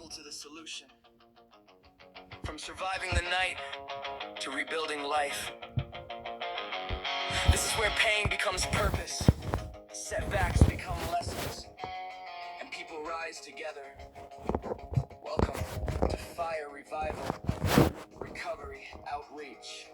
to the solution. From surviving the night to rebuilding life. This is where pain becomes purpose, setbacks become lessons, and people rise together. Welcome to Fire Revival, Recovery, Outreach.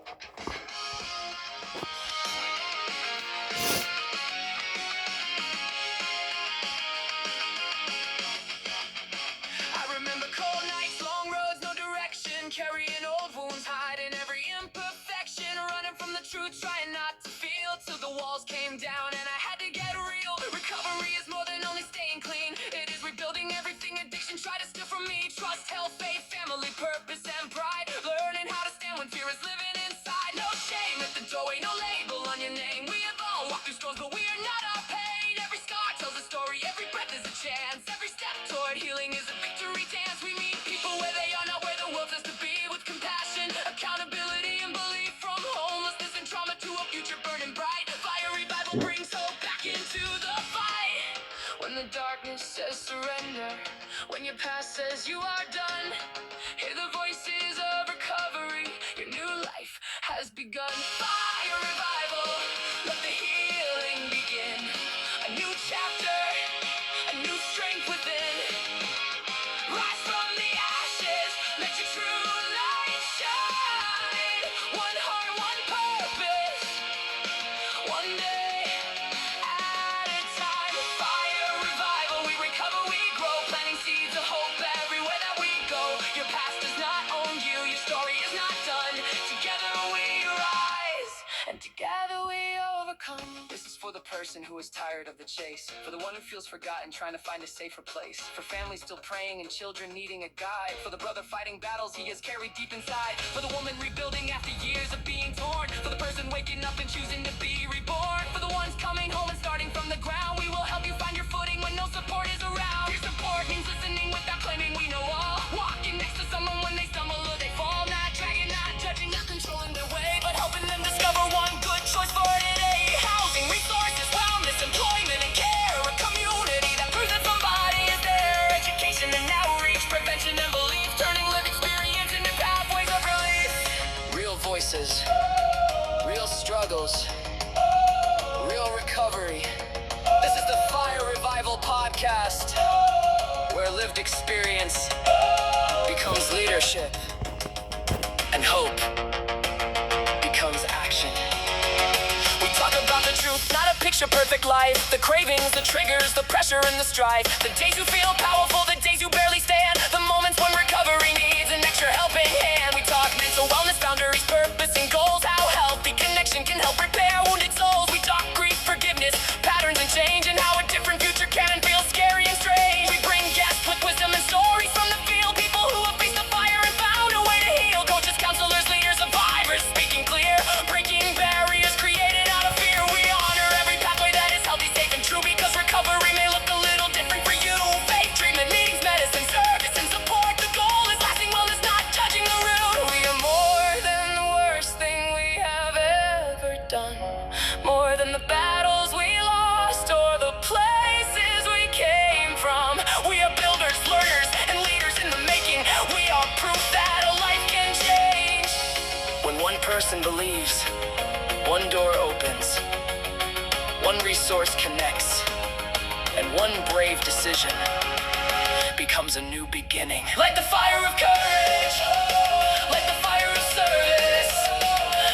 I remember cold nights, long roads, no direction, carrying old wounds, hiding every imperfection, running from the truth, trying not to feel, till the walls came down and I had to get real. Recovery is more than only staying clean. It is rebuilding everything addiction tried to steal from me. Trust, health, faith, family, purpose, and pride. Learning how to stand when fear is living inside. No shame at the doorway, no label on your name. We have all walked through storms, but we are not our pain. Every scar tells a story, every breath is a chance. Every step toward healing is a victory dance. We meet people where they are, not where the world has to be. With compassion, accountability, and belief. From homelessness and trauma to a future burning bright. Fire Revival brings hope back into the fight. When the darkness says surrender, when your past says you are done, hear the voices of recovery. Your new life has begun. Fire Revival, let the healing begin. A new chapter, a new strength within. Rise from the ashes, let your true light shine. One heart, one purpose, one day at a time. Fire Revival, we recover, we grow, planting seeds of hope everywhere that we go. Your past does not own you, your story is not done. Together we rise, and together we overcome. This is for the person who is tired of the chase, for the one who feels forgotten, trying to find a safer place, for families still praying and children needing a guide, for the brother fighting battles he has carried deep inside, for the woman rebuilding after years of being torn, for the person waking up and choosing to be reborn, for the ones coming home and starting from the ground. We will help you find your footing when no support is around. Your support means listening without claiming we know all, walking next to someone when they stumble or they fall, not dragging, not judging, not controlling their way, but helping them discover one good choice for today. Housing, resources, wellness, employment, and care. A community that proves that somebody is there. Education and outreach, prevention and belief, turning lived experience into pathways of relief. Real voices, real struggles, real recovery. This is the Fire Revival Podcast, where lived experience becomes leadership and hope becomes action. We talk about the truth, not a picture-perfect life. The cravings, the triggers, the pressure and the strife. The days you feel powerful, the days you barely stand. The moments when recovery needs an extra helping hand. We talk mental wellness, boundaries, purpose, and goals. How healthy connection can help repair wounded souls. We talk grief, forgiveness, patterns and change, and how a different future can feel scary and strange. We bring guests with wisdom and stories from the field. People who have faced the fire and found a way to heal. Coaches, counselors, leaders, survivors, speaking clear, breaking barriers created out of fear. We honor every pathway that is healthy, safe, and true, because recovery may look a little different for you. Faith, treatment, meetings, medicine, service, and support. The goal is lasting wellness, not judging the root. We are more than the worst thing we have ever done, more than the battles we lost or the places we came from. We are builders, learners, and leaders in the making. We are proof that a life can change. When one person believes, one door opens, one resource connects, and one brave decision becomes a new beginning. Light the fire of courage, light the fire of service,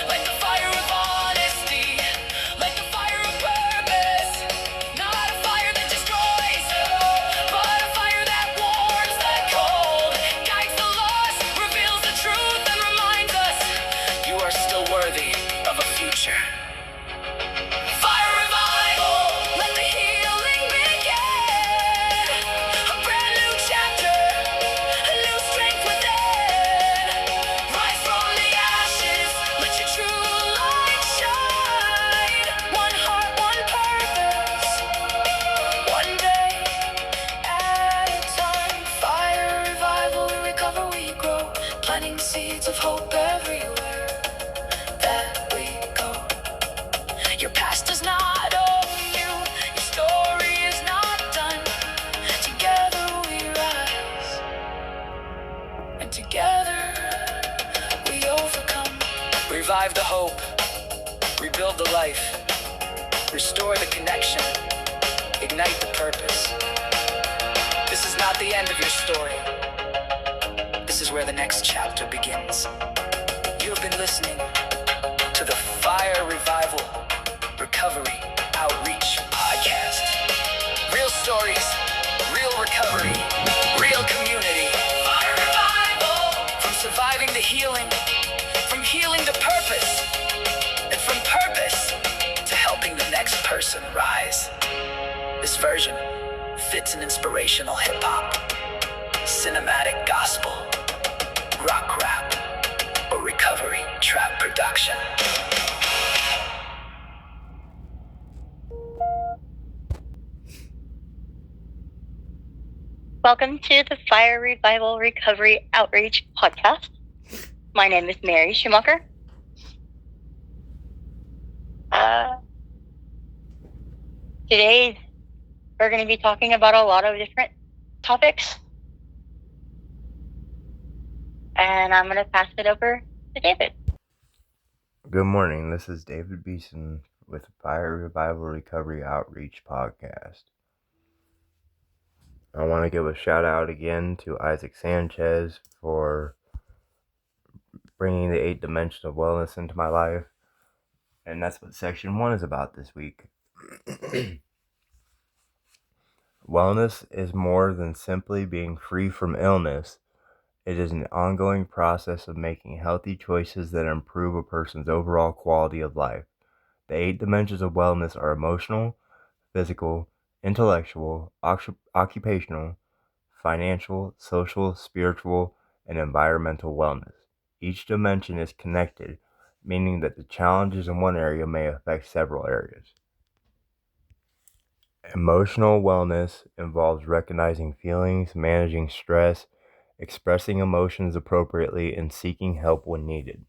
light the fire of honesty, light the fire of purpose. Not a fire that destroys, but a fire that warms the cold, guides the lost, reveals the truth, and reminds us you are still worthy of a future. Fire Revival, let the healing begin. A brand new chapter, a new strength within. Rise from the ashes, let your true light shine. One heart, one purpose, one day at a time. Fire Revival, we recover, we grow, planting seeds of hope everywhere that we go. Your past does not own you, your story is not done. Together we rise, revive the hope, rebuild the life, restore the connection, ignite the purpose. This is not the end of your story. This is where the next chapter begins. You have been listening to the Fire Revival Recovery Outreach Podcast. Real stories, real recovery, real community. Fire Revival! From surviving to healing, from healing to purpose, and from purpose to helping the next person rise. This version fits an inspirational hip-hop, cinematic gospel, rock rap, or recovery trap production. Welcome to the Fire Revival Recovery Outreach Podcast. My name is Mary Schumacher. Today, we're going to be talking about a lot of different topics. And I'm going to pass it over to David. Good morning. This is David Beeson with Fire Revival Recovery Outreach Podcast. I want to give a shout out again to Isaac Sanchez for bringing the 8 dimensions of wellness into my life. And that's what section 1 is about this week. Wellness is more than simply being free from illness. It is an ongoing process of making healthy choices that improve a person's overall quality of life. The 8 dimensions of wellness are emotional, physical, intellectual, occupational, financial, social, spiritual, and environmental wellness. Each dimension is connected, meaning that the challenges in one area may affect several areas. Emotional wellness involves recognizing feelings, managing stress, expressing emotions appropriately, and seeking help when needed.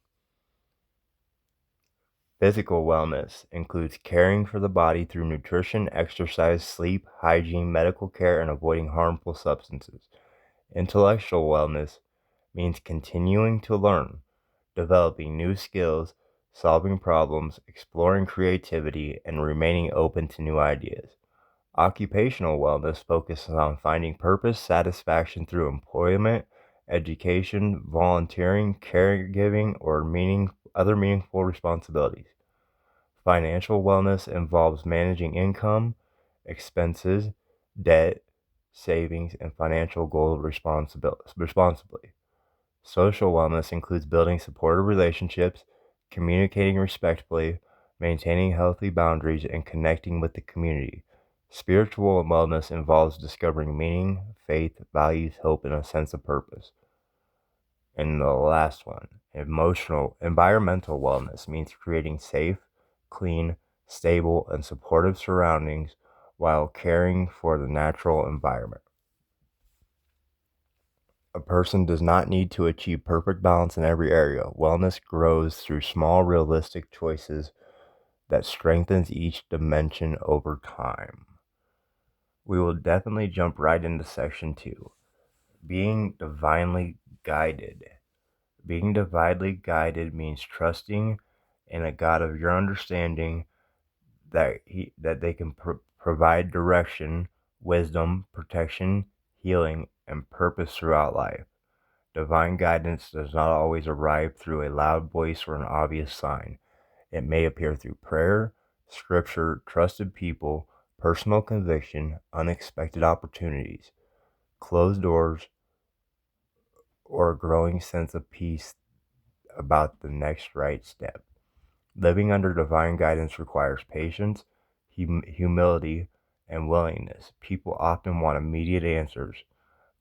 Physical wellness includes caring for the body through nutrition, exercise, sleep, hygiene, medical care, and avoiding harmful substances. Intellectual wellness means continuing to learn, developing new skills, solving problems, exploring creativity, and remaining open to new ideas. Occupational wellness focuses on finding purpose, satisfaction through employment, education, volunteering, caregiving, or other meaningful responsibilities. Financial wellness involves managing income, expenses, debt, savings, and financial goals responsibly. Social wellness includes building supportive relationships, communicating respectfully, maintaining healthy boundaries, and connecting with the community. Spiritual wellness involves discovering meaning, faith, values, hope, and a sense of purpose. And the last one, environmental wellness means creating safe, clean, stable, and supportive surroundings while caring for the natural environment. A person does not need to achieve perfect balance in every area. Wellness grows through small, realistic choices that strengthens each dimension over time. We will definitely jump right into section 2. Being divinely guided. Being divinely guided means trusting in a God of your understanding that they can provide direction, wisdom, protection, healing, and purpose throughout life. Divine guidance does not always arrive through a loud voice or an obvious sign. It may appear through prayer, scripture, trusted people, personal conviction, unexpected opportunities, closed doors, or a growing sense of peace about the next right step. Living under divine guidance requires patience, humility, and willingness. People often want immediate answers,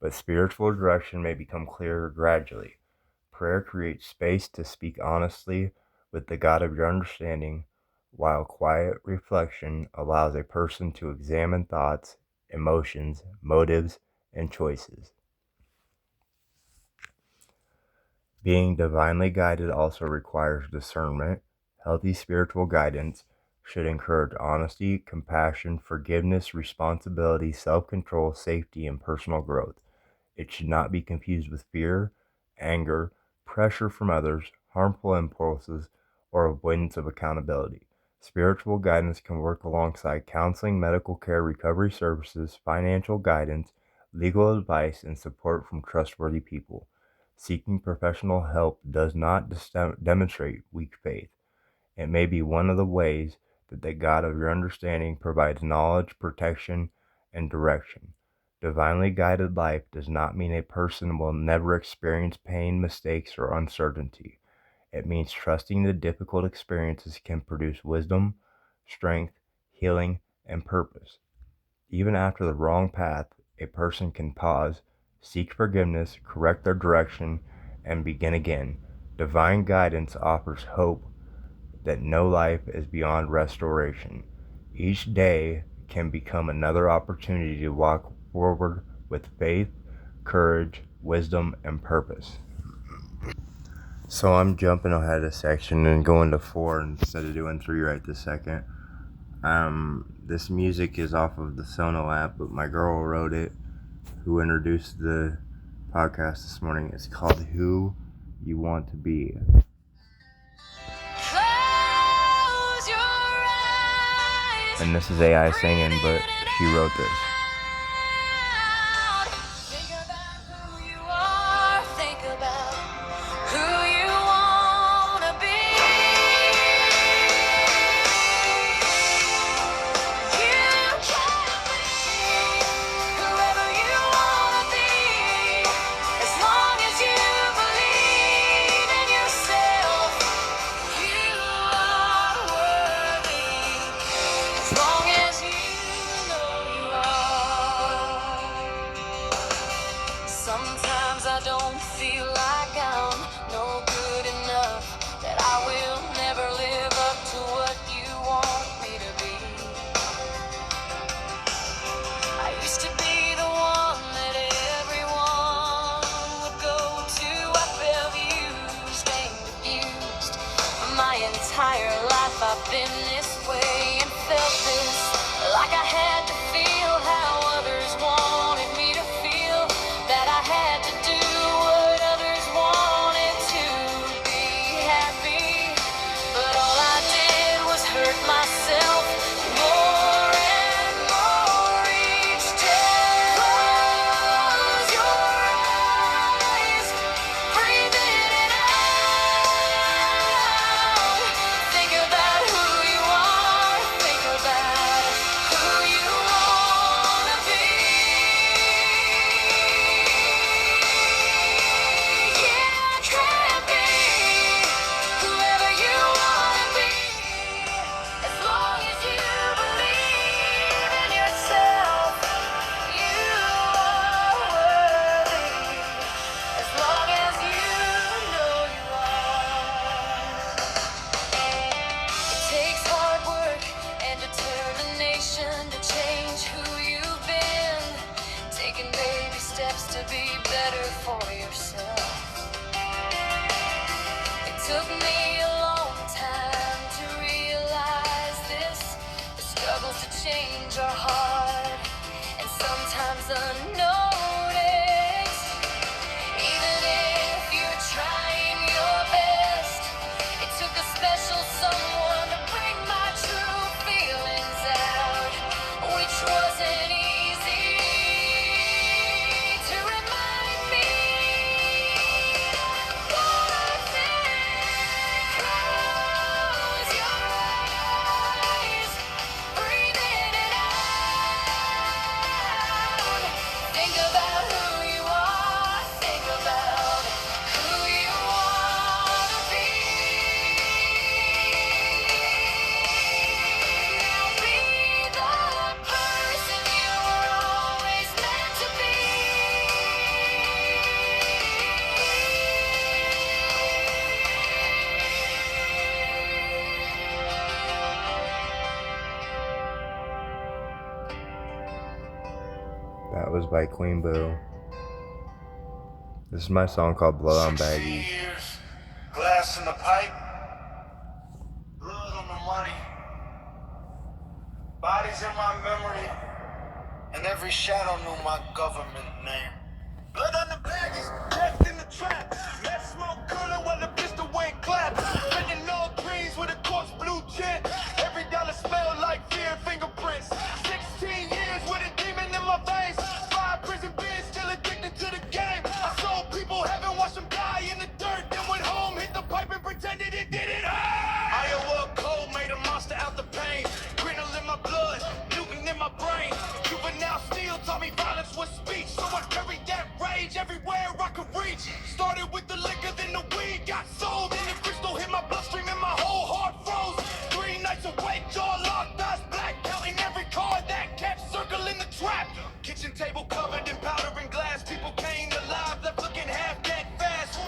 but spiritual direction may become clearer gradually. Prayer creates space to speak honestly with the God of your understanding, while quiet reflection allows a person to examine thoughts, emotions, motives, and choices. Being divinely guided also requires discernment. Healthy spiritual guidance should encourage honesty, compassion, forgiveness, responsibility, self-control, safety, and personal growth. It should not be confused with fear, anger, pressure from others, harmful impulses, or avoidance of accountability. Spiritual guidance can work alongside counseling, medical care, recovery services, financial guidance, legal advice, and support from trustworthy people. Seeking professional help does not demonstrate weak faith. It may be one of the ways that the God of your understanding provides knowledge, protection, and direction. Divinely guided life does not mean a person will never experience pain, mistakes, or uncertainty. It means trusting that difficult experiences can produce wisdom, strength, healing, and purpose. Even after the wrong path, a person can pause, seek forgiveness, correct their direction, and begin again. Divine guidance offers hope that no life is beyond restoration. Each day can become another opportunity to walk forward with faith, courage, wisdom, and purpose. So I'm jumping ahead a section and going to 4 instead of doing 3 right this second. This music is off of the Sono app, but my girl wrote it, who introduced the podcast this morning. It's called Who You Want to Be. Close your eyes. And this is AI singing, but she wrote this. Think about who you are. Think about who you wanna be. You can be whoever you wanna be, as long as you believe in yourself. You are worthy, as long as you know you are. Sometimes I don't feel like I'm no good enough, that I will never live up to what you want me to be. I used to be the one that everyone would go to. I felt used and abused. My entire life I've been this way and felt this, like I had to feel how others wanted me to feel, that I had to do what others wanted to be happy. But all I did was hurt myself more and more each day. Close your eyes, breathe in and out. Think about who you are. Think about who you wanna be. Yeah, can be whoever you wanna be, as long as you believe in yourself. You are worthy, as long as you know you are. It takes hard work and determination to change who you've been, taking baby steps to be better for yourself. It took me a long time to realize this. The struggles to change are hard and sometimes unnoticed. Even if you're trying your best, it took a special someone to bring my true feelings out, which wasn't easy, to remind me what I think. Close your eyes, breathe in and out. Think about who you are. Think about who you wanna be. Now be the person you were always meant to be. That was by Queen Boo. This is my song called Blood on 16 Baggy. years, glass in the pipe, blood on the money, bodies in my memory, and every shadow knew my government name. Blood on the baggies, left in the trap, let smoke cooler while the pistol went clap. Spending no dreams was speech, so I carried that rage everywhere I could reach. Started with the liquor, then the weed got sold, and the crystal hit my bloodstream and my whole heart froze. 3 nights awake, jaw locked, eyes black, counting every card that kept circling the trap. Kitchen table covered in powder and glass, people came alive, left looking half dead fast.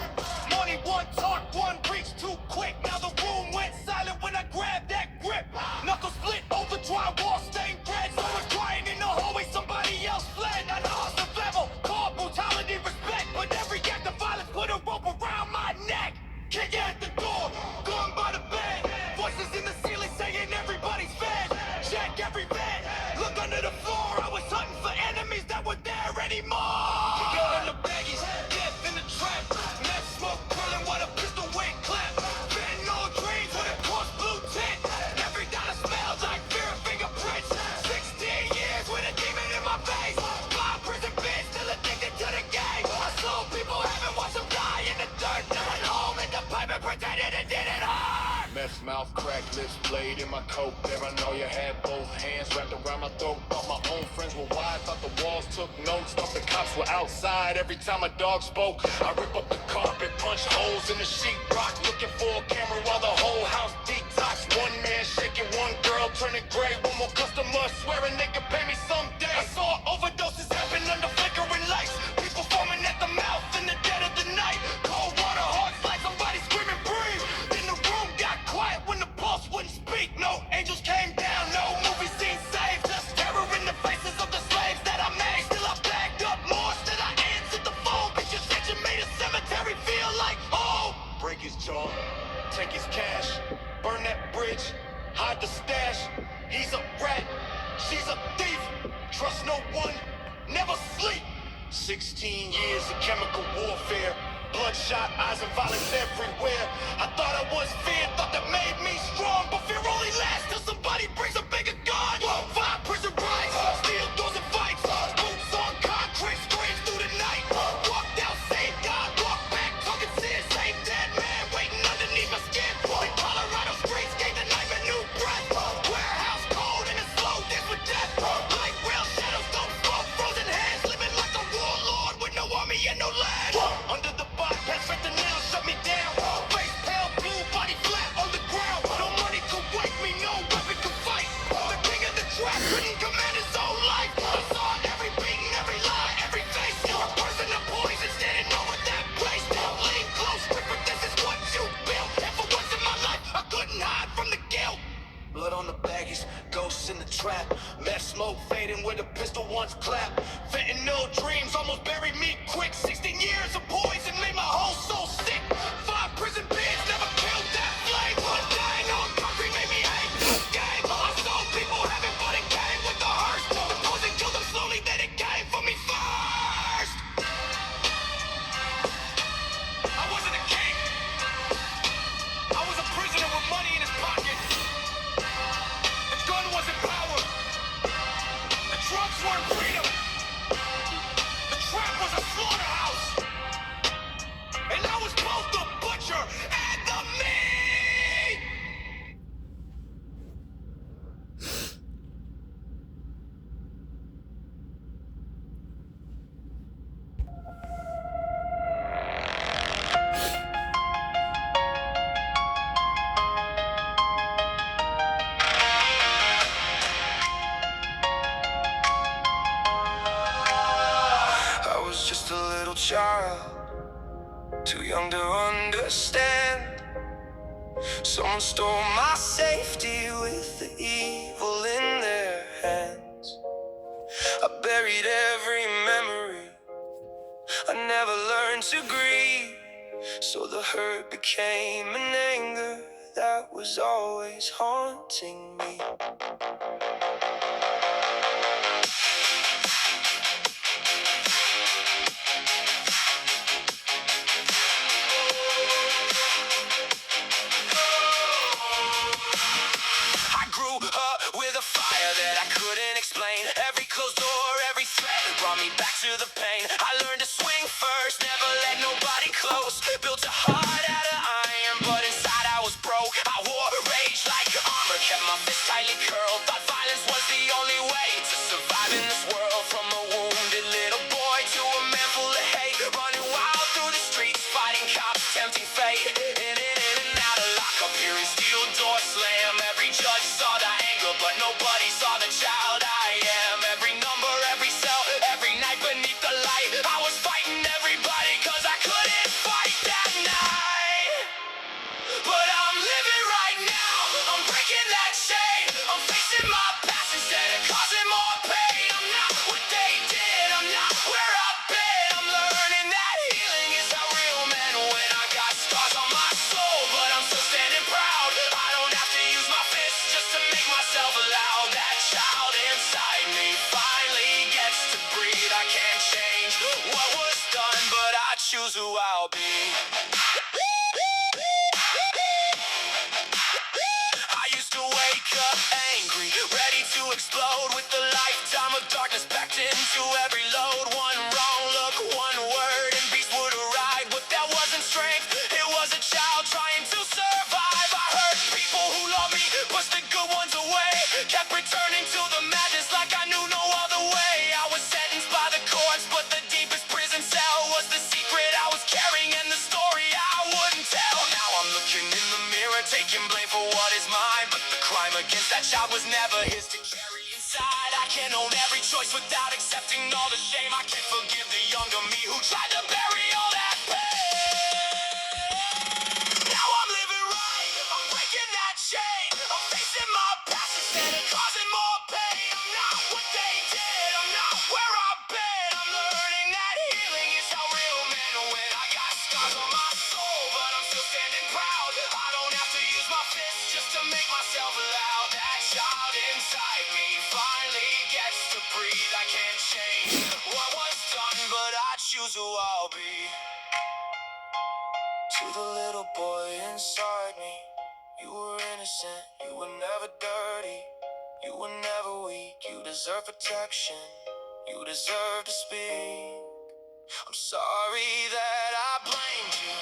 Money one talk, one reach too quick. Now the room went silent when I grabbed that grip. Knuckles split over drywall, stained red. Someone crying in the hallway, somebody else fled. I lost the level, called brutality, respect, but every act of violence put a rope around my neck. Kick at the door, gun by the bed. Voices in the ceiling saying everybody's fed. Check every bed, look under the floor. I was hunting for enemies that were there anymore. Gun in the baggies, death in the trap. Meth smoke curling while the pistol went clap. Betting no dreams with a coarse blue tint. Every dollar smells like fear and fingerprints. 16 years with a demon in my face. 5 prison beds, still addicted to the game. I saw people haven't watched them die in the dirt. Now at home in the pipe and pretended it didn't hurt. Mess mouth, cracked lips, blade in my coat. Paranoia had both hands wrapped around my throat. Thought my own friends were wide, thought the walls took notes. Thought the cops were outside every time a dog spoke. I rip up the carpet, punch holes in the sheetrock, looking for a camera while the whole house detox. One man shaking, one girl turning gray. One more customer swearing they could pay me someday. I saw overdoses happen under flickering lights. People foaming at the mouth in the dead of the night. Cold water, hearts like somebody screaming breathe. Then the room got quiet when the pulse wouldn't speak. No angels came down, no movie scene saved. Just terror in the faces of the slaves that I made. Still I bagged up more, still I answered the phone. Pictures that you made a cemetery feel like home. Break his jaw, take his cash, burn that bridge, hide the stash. He's a rat, she's a thief. Trust no one, never sleep. 16 years of chemical warfare, bloodshot eyes and violence everywhere. I thought I was fear, thought that made me strong, but fear only lasts till somebody brings a bigger gun. 5 prison rights, steel doors and fights, boots on concrete, screams through the night. Walked out, saved God, walked back, talking sin, same dead man waiting underneath my skin. The Colorado streets gave the knife a new breath. Warehouse cold and a slow dance with death. Light rail shadows, don't smoke, frozen hands, living like a warlord with no army and no land. Under the bypass, fentanyl shut me down. Face pale blue, body flat on the ground. No money could wake me, no weapon could fight. The king of the trap couldn't command his own life. I saw every beat, every lie, every face. A person of poison standing over that place. Lean close, Ripper, this is what you built. And for once in my life, I couldn't hide from the guilt. Blood on the baggies, ghosts in the trap. Meth smoke fading where the pistol once clapped. Fentanyl dreams almost buried me quick. 16 years of poison made my whole soul sick. 5 prison beds never killed that flame. One dying on concrete made me hate this game. I saw people having fun and came with the hearse. The poison killed them slowly, then it came for me first. I wasn't a king. I was a prisoner with money in his pocket. The gun wasn't power. The drugs weren't freedom. The trap was a slaughterhouse. And I was both the butcher and the meat. I was just a little child, too young to understand. Someone stole my safety with the evil in their hands. I buried every memory, I never learned to grieve. So the hurt became an anger that was always haunting me. I grew up with a fire that I couldn't explain. Every closed door, every threat brought me back to the pain. I learned to swing first, never let nobody close. Built a heart out of iron, but inside I was broke. I wore rage like armor, kept my fist tightly curled. Thought violence was the only way to survive in this world. From a wounded little kind of child I am. Every number, every cell, every night beneath the light, I was fighting everybody cause I couldn't fight that night. But I'm living right now, I'm breaking that chain, I'm facing my past instead of causing more pain. I'm not what they did, I'm not where I've been. I'm learning that healing is how real men win. I got scars on my soul, but I'm still standing proud. I don't have to use my fists just to make myself loud. That child inside me finally gets to breathe. I can't change what was done, but I choose who I'll be. I used to wake up angry, ready to explode with a lifetime of darkness packed into every load. One wrong look, one word, and beast would arrive. But that wasn't strength, it was a child trying to survive. I hurt people who loved me, pushed the good ones away, kept returning to the madness like I knew no other way. I was sentenced by the courts, but the deepest prison cell was the secret I was carrying and the story I wouldn't tell. Now I'm looking in the mirror, taking blame for what is mine, but the crime against that child was never his to carry inside. I can't own every choice without accepting all the shame. I can't forgive the younger me who tried to bury all that pain. Now I'm living right, I'm breaking that chain, I'm facing my past instead of causing more pain. I'm not what they did, I'm not where I've been. I'm learning that healing is how real men win. I got scars on my soul, but I'm still standing proud. I don't have to use my fists just to make myself loud. That child inside me finally gets to breathe. I can't change what was done, but I choose who I'll be. To the little boy inside me, you were innocent, you were never dirty, you were never weak, you deserve protection, you deserve to speak. I'm sorry that I blamed you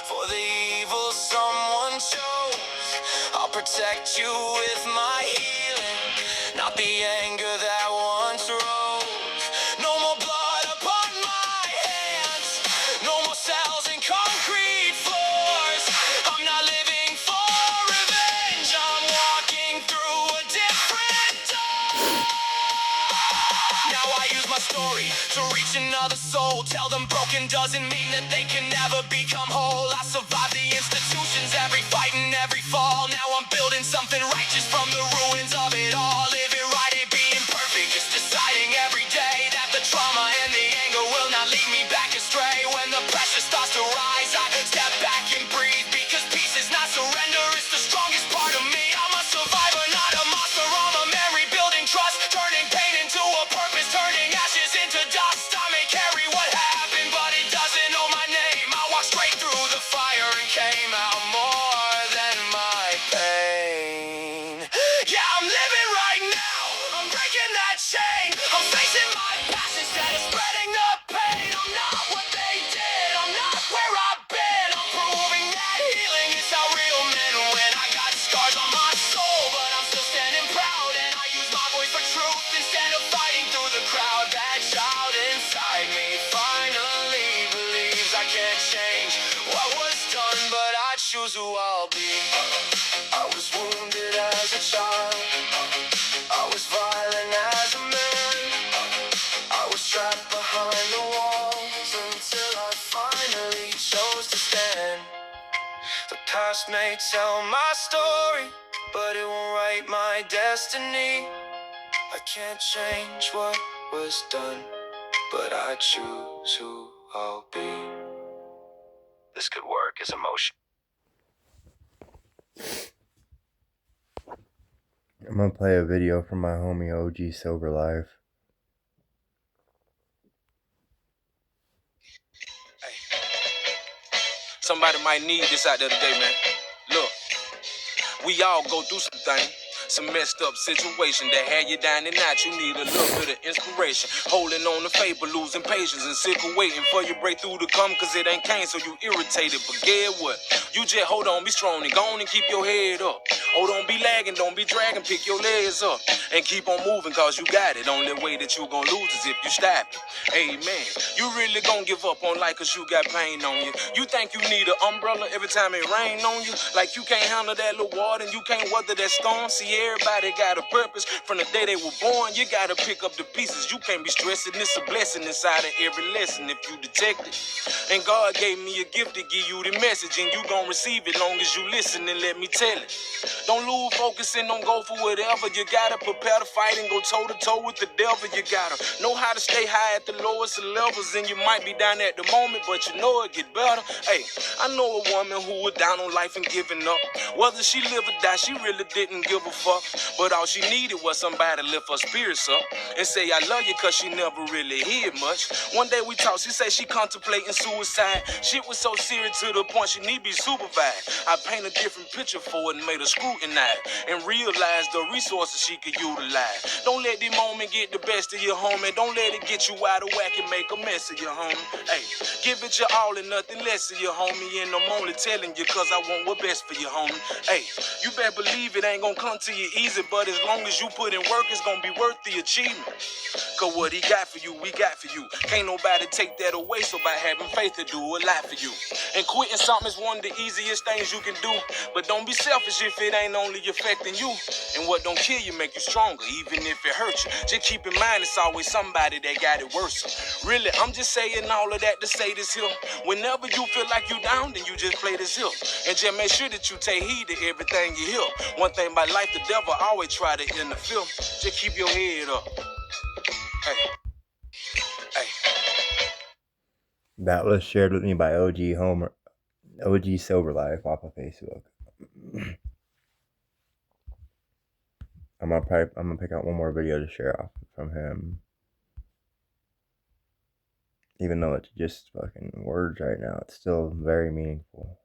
for the evil someone chose. I'll protect you with my healing, not the anger that once rose. No more blood upon my hands, no more cells and concrete floors. I'm not living for revenge, I'm walking through a different door. Now I use my story to reach another soul. Tell them broken doesn't mean that they can never become whole. I survived the institutions, every fight and every fall. Now I'm building something righteous from the ruins of it all. Living right and being perfect, just deciding every day that the trauma and the anger will not lead me back astray. When the pressure starts to rise, I step back and breathe, because peace is not surrender, it's the strongest part of me. I'm a survivor, not a monster. I'm a memory, building trust, turning pain into a purpose, turning ashes into dust. I may carry what happened, but it doesn't know my name. I walked straight through the fire and came out more than my pain. Yeah, I'm living right now, I'm breaking that chain, I'm facing my past instead of spreading the pain. I'm not what they did, I'm not where I've been. I'm proving that healing is how real men win. I got scars on my soul, but I'm still standing proud, and I use my voice for truth instead of fighting through the crowd. That child inside me finally believes I can't change what was done, but I choose who I'll be. I was wounded as a child, I was violent as a man, I was trapped behind the walls until I finally chose to stand. The past may tell my story, but it won't write my destiny. I can't change what was done, but I choose who I'll be. This could work as emotion. I'm gonna play a video from my homie OG Sober Life. Somebody might need this out there today, man. Look, we all go through some things. Some messed up situation that had you down and out. You need a little bit of inspiration. Holding on to faith, but losing patience and sick of waiting for your breakthrough to come, cause it ain't came, so you irritated. But get what? You just hold on, be strong, and go on and keep your head up. Oh, don't be lagging, don't be dragging, pick your legs up and keep on moving, cause you got it. Only way that you gon' lose is if you stop it. Amen. You really gon' give up on life cause you got pain on you. You think you need an umbrella every time it rain on you? Like you can't handle that little water and you can't weather that storm. See, everybody got a purpose from the day they were born. You gotta pick up the pieces. You can't be stressing. It's a blessing inside of every lesson if you detect it. And God gave me a gift to give you the message, and you gon' receive it long as you listen and let me tell it. Don't lose focus and don't go for whatever. You gotta prepare to fight and go toe to toe with the devil. You gotta know how to stay high at the lowest of levels, and you might be down at the moment, but you know it get better. Hey, I know a woman who was down on life and giving up. Whether she live or die, she really didn't give a fuck. But all she needed was somebody to lift her spirits up and say I love you, cause she never really heard much. One day we talked, she said she contemplating suicide. Shit was so serious to the point she need be supervised. I paint a different picture for it and made her scrutinize and realize the resources she could utilize. Don't let the moment get the best of your homie. Don't let it get you out of whack and make a mess of your homie. Hey, give it your all and nothing less of your homie. And I'm only telling you cause I want what's best for your homie. Hey, you better believe it ain't gonna come to you easy, but as long as you put in work, it's gonna be worth the achievement. Cause what he got for you, we got for you. Can't nobody take that away, so by having faith to do a lot for you. And quitting something is one of the easiest things you can do. But don't be selfish if it ain't only affecting you. And what don't kill you make you stronger, even if it hurts you. Just keep in mind it's always somebody that got it worse. Really, I'm just saying all of that to say this here. Whenever you feel like you down, then you just play this here. And just make sure that you take heed to everything you hear. One thing about life, the devil always try to interfere. Just keep your head up. Hey. Hey. That was shared with me by OG Silverlife off of Facebook. I'm gonna pick out one more video to share off from him. Even though it's just fucking words right now, it's still very meaningful.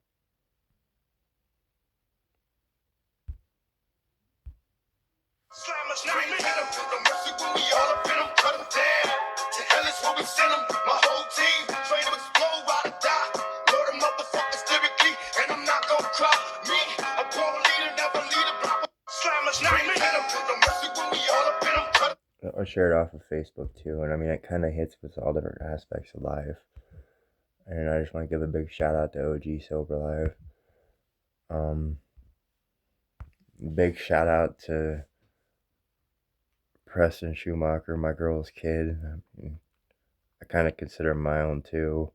Slammers, now we hit 'em. The mercy when we all up in 'em, cut 'em down. To hell is where we send 'em. My whole team train to explode, ride or die. Lord, them motherfuckers lyrically, and I'm not gonna cry. Me, a born leader, never lead a block. Slammers, now we hit 'em. The mercy when we all up in 'em, cut 'em. I shared off of Facebook too, and I mean it kind of hits with all different aspects of life. And I just want to give a big shout out to OG Silverlife. Big shout out to Preston Schumacher, my girl's kid. I kind of consider him my own too,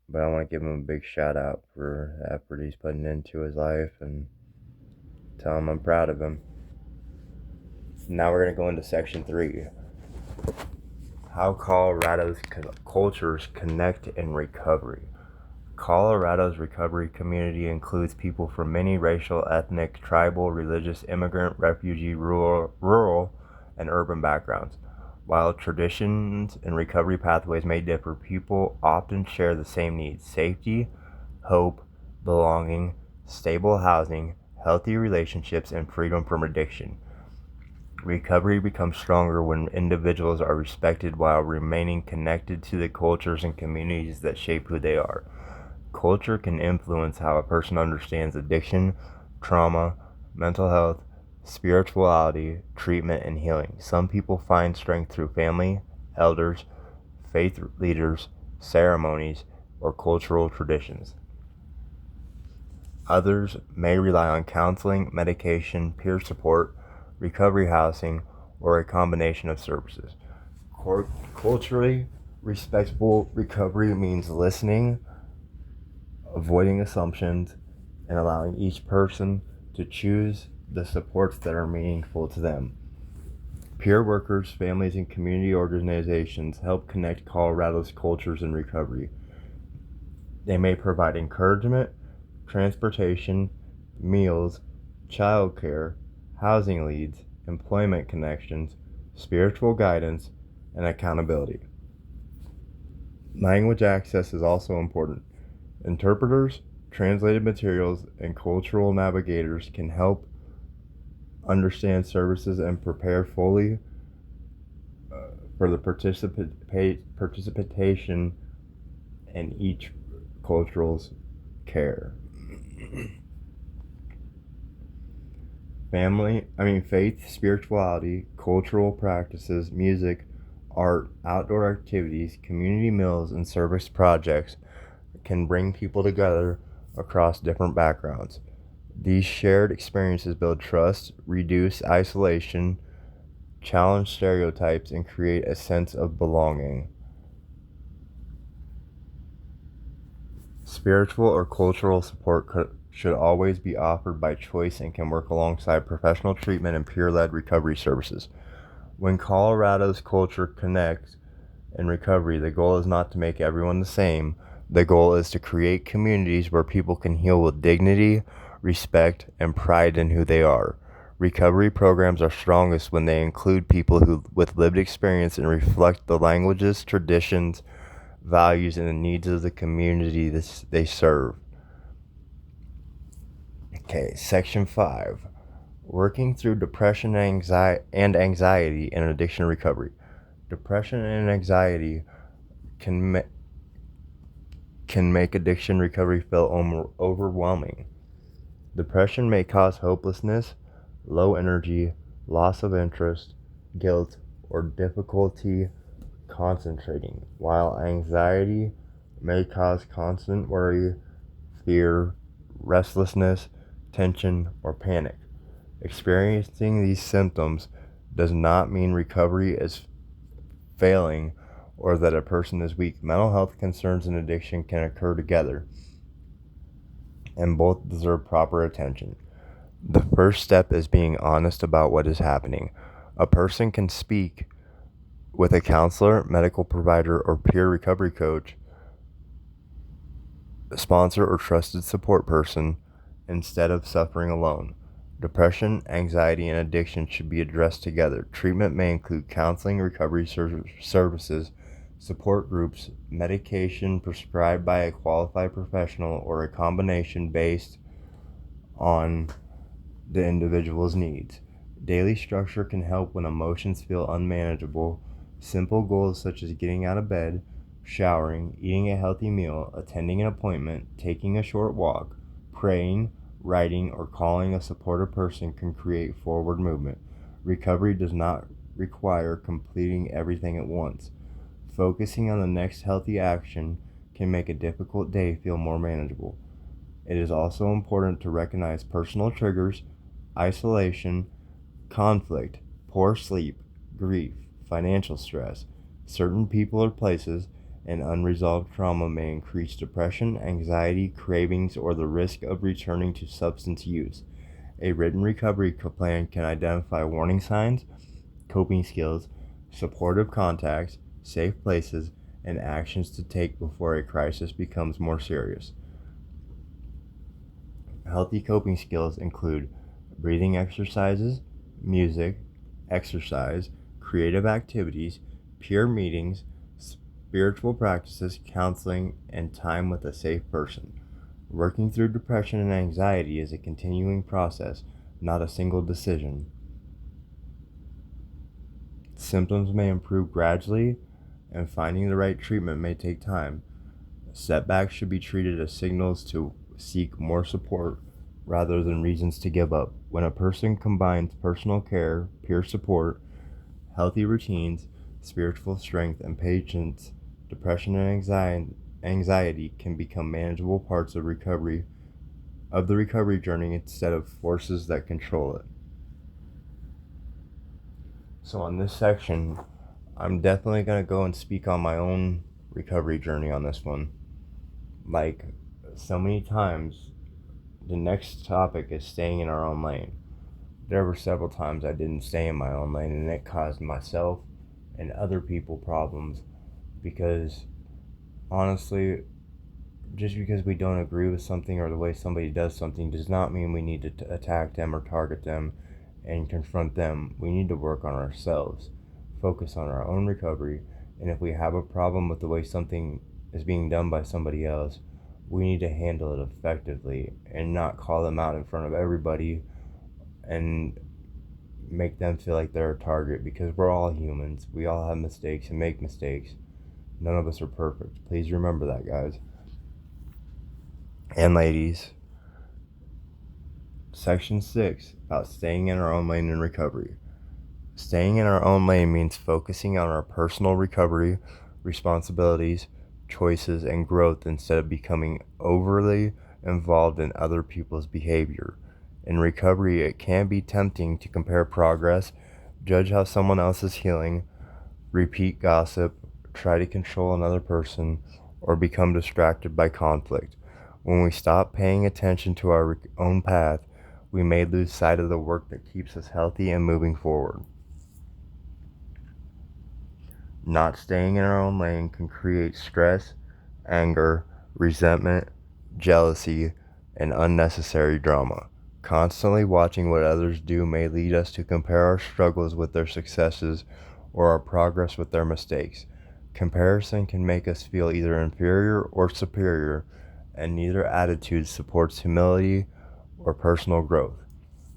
but I want to give him a big shout out for the effort he's putting into his life and tell him I'm proud of him. Now we're going to go into section 3. How Colorado's cultures connect in recovery. Colorado's recovery community includes people from many racial, ethnic, tribal, religious, immigrant, refugee, rural, and urban backgrounds. While traditions and recovery pathways may differ, people often share the same needs: safety, hope, belonging, stable housing, healthy relationships, and freedom from addiction. Recovery becomes stronger when individuals are respected while remaining connected to the cultures and communities that shape who they are. Culture can influence how a person understands addiction, trauma, mental health, spirituality, treatment, and healing. Some people find strength through family, elders, faith leaders, ceremonies, or cultural traditions. Others may rely on counseling, medication, peer support, recovery housing, or a combination of services. Culturally respectful recovery means listening, avoiding assumptions, and allowing each person to choose the supports that are meaningful to them. Peer workers, families, and community organizations help connect Colorado's cultures in recovery. They may provide encouragement, transportation, meals, childcare, housing leads, employment connections, spiritual guidance, and accountability. Language access is also important. Interpreters, translated materials, and cultural navigators can help understand services and prepare fully for the participation in each cultural's care. Faith, spirituality, cultural practices, music, art, outdoor activities, community meals, and service projects can bring people together across different backgrounds. These shared experiences build trust, reduce isolation, challenge stereotypes, and create a sense of belonging. Spiritual or cultural support should always be offered by choice and can work alongside professional treatment and peer-led recovery services. When Colorado's culture connects in recovery, the goal is not to make everyone the same. The goal is to create communities where people can heal with dignity, respect, and pride in who they are. Recovery programs are strongest when they include people with lived experience and reflect the languages, traditions, values, and the needs of the community they serve. Okay, Section 5. Working through depression and anxiety in addiction recovery. Depression and anxiety can make addiction recovery feel overwhelming. Depression may cause hopelessness, low energy, loss of interest, guilt, or difficulty concentrating, while anxiety may cause constant worry, fear, restlessness, tension, or panic. Experiencing these symptoms does not mean recovery is failing or that a person is weak. Mental health concerns and addiction can occur together, and both deserve proper attention. The first step is being honest about what is happening. A person can speak with a counselor, medical provider, or peer recovery coach, sponsor, or trusted support person instead of suffering alone. Depression, anxiety, and addiction should be addressed together. Treatment may include counseling, recovery services, support groups, medication prescribed by a qualified professional, or a combination based on the individual's needs. Daily structure can help when emotions feel unmanageable. Simple goals such as getting out of bed, showering, eating a healthy meal, attending an appointment, taking a short walk, praying, writing, or calling a supportive person can create forward movement. Recovery does not require completing everything at once. Focusing on the next healthy action can make a difficult day feel more manageable. It is also important to recognize personal triggers, isolation, conflict, poor sleep, grief, financial stress, certain people or places, and unresolved trauma may increase depression, anxiety, cravings, or the risk of returning to substance use. A written recovery plan can identify warning signs, coping skills, supportive contacts, safe places, and actions to take before a crisis becomes more serious. Healthy coping skills include breathing exercises, music, exercise, creative activities, peer meetings, spiritual practices, counseling, and time with a safe person. Working through depression and anxiety is a continuing process, not a single decision. Symptoms may improve gradually, and finding the right treatment may take time. Setbacks should be treated as signals to seek more support rather than reasons to give up. When a person combines personal care, peer support, healthy routines, spiritual strength, and patience, depression and anxiety can become manageable parts of the recovery journey instead of forces that control it. So on this section, I'm definitely going to go and speak on my own recovery journey on this one. Like so many times, the next topic is staying in our own lane. There were several times I didn't stay in my own lane, and it caused myself and other people problems, because honestly, just because we don't agree with something or the way somebody does something does not mean we need to attack them or target them and confront them. We need to work on ourselves, focus on our own recovery, and if we have a problem with the way something is being done by somebody else, we need to handle it effectively and not call them out in front of everybody and make them feel like they're a target, because we're all humans. We all have mistakes and make mistakes. None of us are perfect. Please remember that, guys and ladies. Section 6. about staying in our own lane in recovery. Staying in our own lane means focusing on our personal recovery, responsibilities, choices, and growth instead of becoming overly involved in other people's behavior. In recovery, it can be tempting to compare progress, judge how someone else is healing, repeat gossip, try to control another person, or become distracted by conflict. When we stop paying attention to our own path, we may lose sight of the work that keeps us healthy and moving forward. Not staying in our own lane can create stress, anger, resentment, jealousy, and unnecessary drama. Constantly watching what others do may lead us to compare our struggles with their successes or our progress with their mistakes. Comparison can make us feel either inferior or superior, and neither attitude supports humility or personal growth.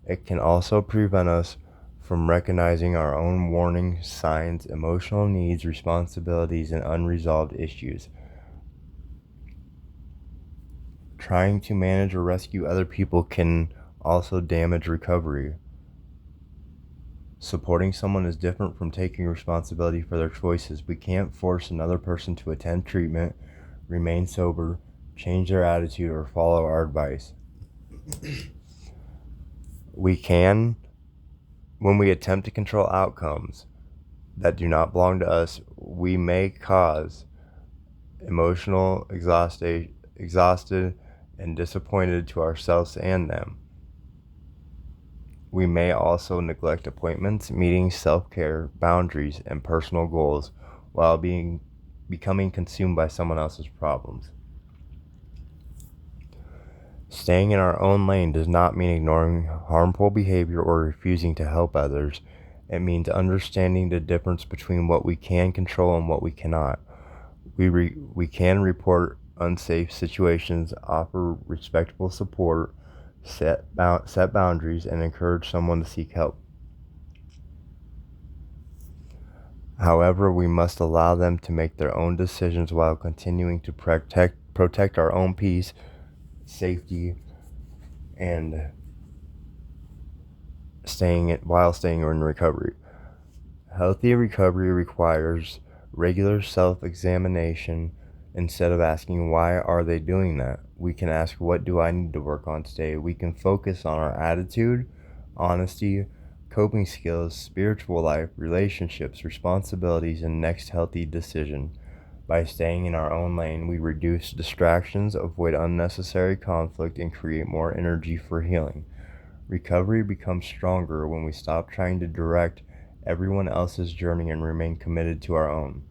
It can also prevent us from recognizing our own warning signs, emotional needs, responsibilities, and unresolved issues. Trying to manage or rescue other people can also damage recovery. Supporting someone is different from taking responsibility for their choices. We can't force another person to attend treatment, remain sober, change their attitude, or follow our advice. We can, when we attempt to control outcomes that do not belong to us, we may cause emotional exhausted and disappointed to ourselves and them. We may also neglect appointments, meetings, self-care, boundaries, and personal goals while becoming consumed by someone else's problems. Staying in our own lane does not mean ignoring harmful behavior or refusing to help others. It means understanding the difference between what we can control and what we cannot. We can report unsafe situations, offer respectful support, set boundaries, and encourage someone to seek help. However, we must allow them to make their own decisions while continuing to protect our own peace, safety, and staying in recovery. Healthy recovery requires regular self-examination. Instead of asking why are they doing that, we can ask what do I need to work on today. We can focus on our attitude, honesty, coping skills, spiritual life, relationships, responsibilities, and next healthy decision. By staying in our own lane, we reduce distractions, avoid unnecessary conflict, and create more energy for healing. Recovery becomes stronger when we stop trying to direct everyone else's journey and remain committed to our own.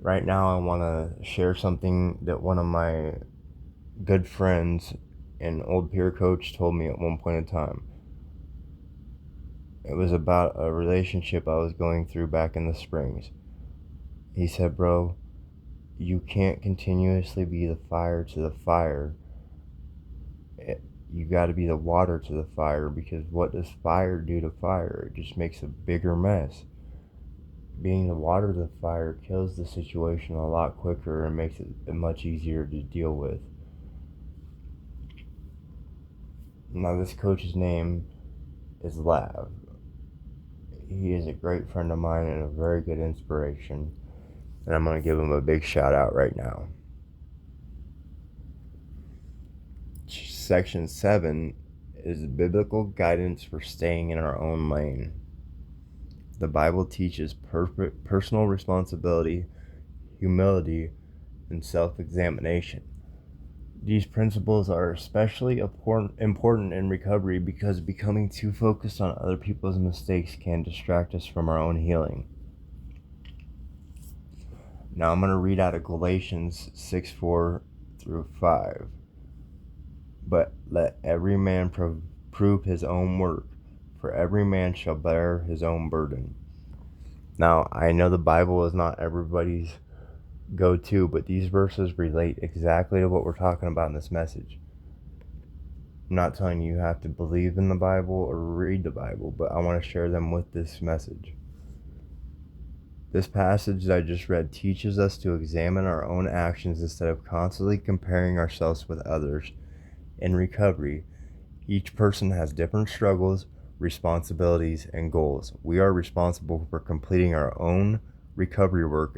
Right now, I want to share something that one of my good friends and old peer coach told me at one point in time. It was about a relationship I was going through back in the Springs. He said, bro, you can't continuously be the fire to the fire. You got to be the water to the fire, because what does fire do to fire? It just makes a bigger mess. Being the water to the fire kills the situation a lot quicker and makes it much easier to deal with. Now, this coach's name is Lav. He is a great friend of mine and a very good inspiration, and I'm going to give him a big shout out right now. Section 7 is biblical guidance for staying in our own lane. The Bible teaches personal responsibility, humility, and self-examination. These principles are especially important in recovery because becoming too focused on other people's mistakes can distract us from our own healing. Now I'm going to read out of Galatians 6:4 through 5. But let every man prove his own work, for every man shall bear his own burden. Now, I know the Bible is not everybody's go-to, but these verses relate exactly to what we're talking about in this message. I'm not telling you have to believe in the Bible or read the Bible, but I want to share them with this message. This passage that I just read teaches us to examine our own actions instead of constantly comparing ourselves with others. In recovery, Each person has different struggles, responsibilities, and goals. We are responsible for completing our own recovery work,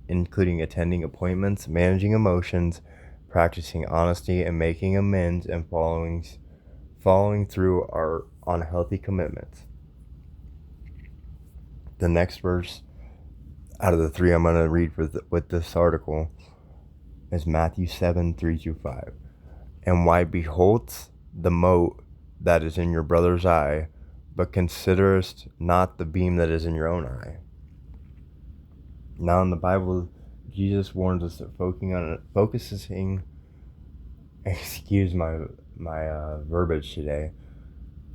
including attending appointments, managing emotions, practicing honesty, and making amends, and following through on healthy commitments. The next verse out of the three I'm going to read with this article is Matthew 7:3-5. And why beholdest the mote that is in your brother's eye, but considerest not the beam that is in your own eye? Now in the Bible, Jesus warns us that focusing excuse my verbiage today.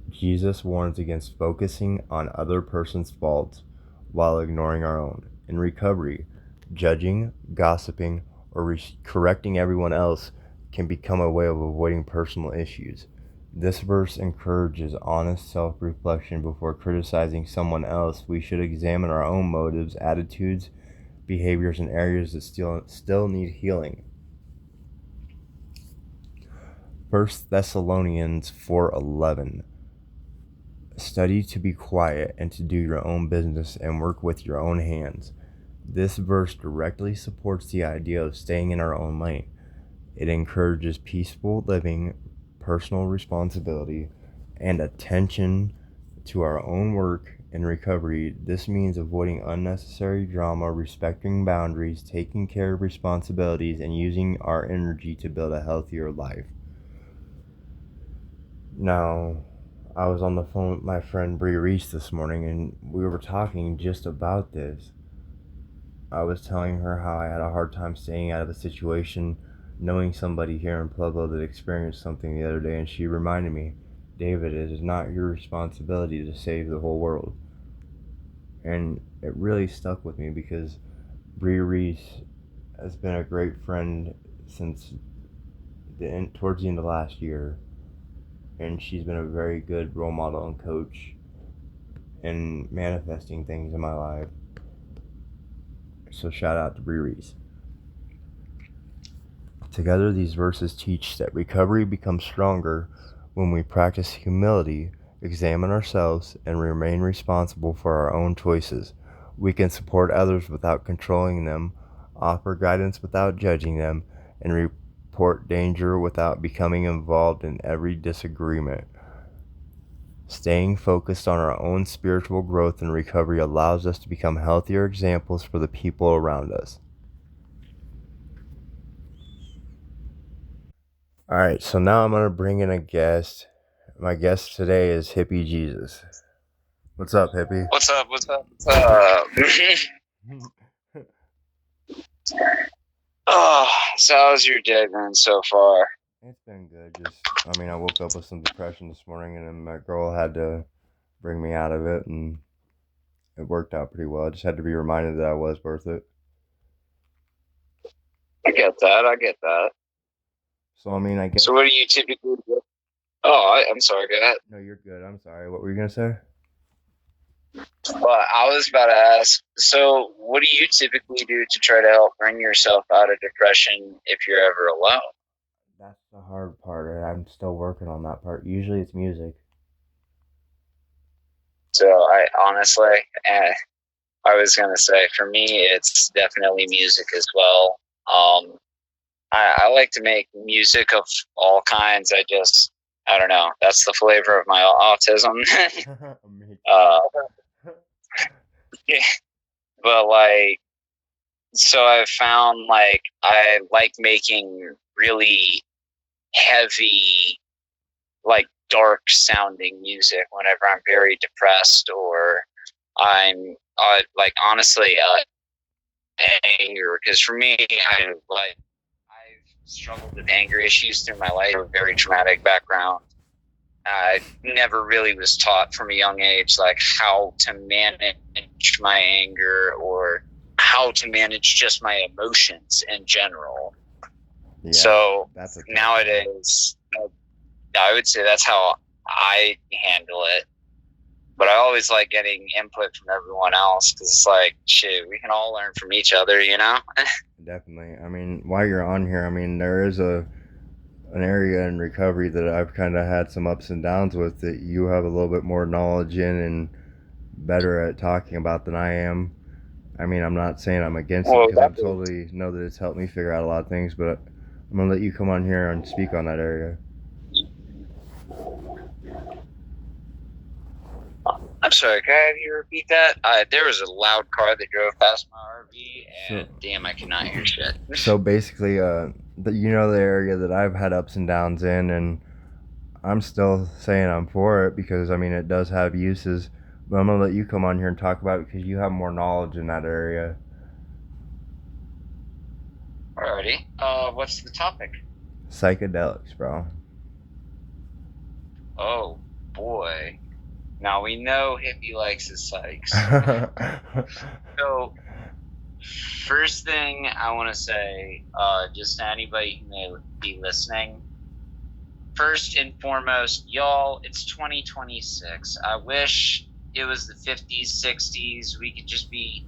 Jesus warns against focusing on other person's faults while ignoring our own. In recovery, judging, gossiping, or correcting everyone else can become a way of avoiding personal issues. This verse encourages honest self-reflection before criticizing someone else. We should examine our own motives, attitudes, behaviors, and areas that still need healing. 1 Thessalonians 4:11. Study to be quiet and to do your own business and work with your own hands. This verse directly supports the idea of staying in our own lane. It encourages peaceful living, personal responsibility, and attention to our own work and recovery. This means avoiding unnecessary drama, respecting boundaries, taking care of responsibilities, and using our energy to build a healthier life. Now, I was on the phone with my friend Bree Reese this morning, and we were talking just about this. I was telling her how I had a hard time staying out of a situation, knowing somebody here in Pueblo that experienced something the other day, and she reminded me, David, it is not your responsibility to save the whole world. And it really stuck with me because Bree Reese has been a great friend since towards the end of last year. And she's been a very good role model and coach in manifesting things in my life. So shout out to Bree Reese. Together, these verses teach that recovery becomes stronger when we practice humility, examine ourselves, and remain responsible for our own choices. We can support others without controlling them, offer guidance without judging them, and report danger without becoming involved in every disagreement. Staying focused on our own spiritual growth and recovery allows us to become healthier examples for the people around us. Alright, so now I'm going to bring in a guest. My guest today is Hippie Jesus. What's up, Hippie? What's up? Oh, so how's your day been so far? It's been good. I woke up with some depression this morning, and then my girl had to bring me out of it, and it worked out pretty well. I just had to be reminded that I was worth it. I get that. So, I guess... So what do you typically do? Oh, I'm sorry, go ahead. No, you're good. I'm sorry. What were you going to say? Well, I was about to ask, so what do you typically do to try to help bring yourself out of depression if you're ever alone? That's the hard part, and I'm still working on that part. Usually it's music. So I honestly, I was going to say, for me, it's definitely music as well. I like to make music of all kinds. I don't know. That's the flavor of my autism. Yeah. But so I've found I like making really heavy, dark sounding music whenever I'm very depressed or I'm honestly anger. Because for me, I've struggled with anger issues through my life. A very traumatic background. I never really was taught from a young age how to manage my anger or how to manage just my emotions in general. Yeah, so nowadays, I would say that's how I handle it. But I always like getting input from everyone else because it's shit, we can all learn from each other, you know? Definitely. While you're on here, there is a an area in recovery that I've kind of had some ups and downs with that you have a little bit more knowledge in and better at talking about than I am. I mean, I'm not saying I'm against it because I totally know that it's helped me figure out a lot of things, but I'm going to let you come on here and speak on that area. I'm sorry, can I have you repeat that? There was a loud car that drove past my RV, and damn, I cannot hear shit. So basically, you know, the area that I've had ups and downs in, and I'm still saying I'm for it because, I mean, it does have uses, but I'm going to let you come on here and talk about it because you have more knowledge in that area. Alrighty. What's the topic? Psychedelics, bro. Oh, boy. Now we know Hippie likes his psychs. So, first thing I want to say, just to anybody who may be listening, first and foremost, y'all, it's 2026. I wish it was the 50s, 60s. We could just be,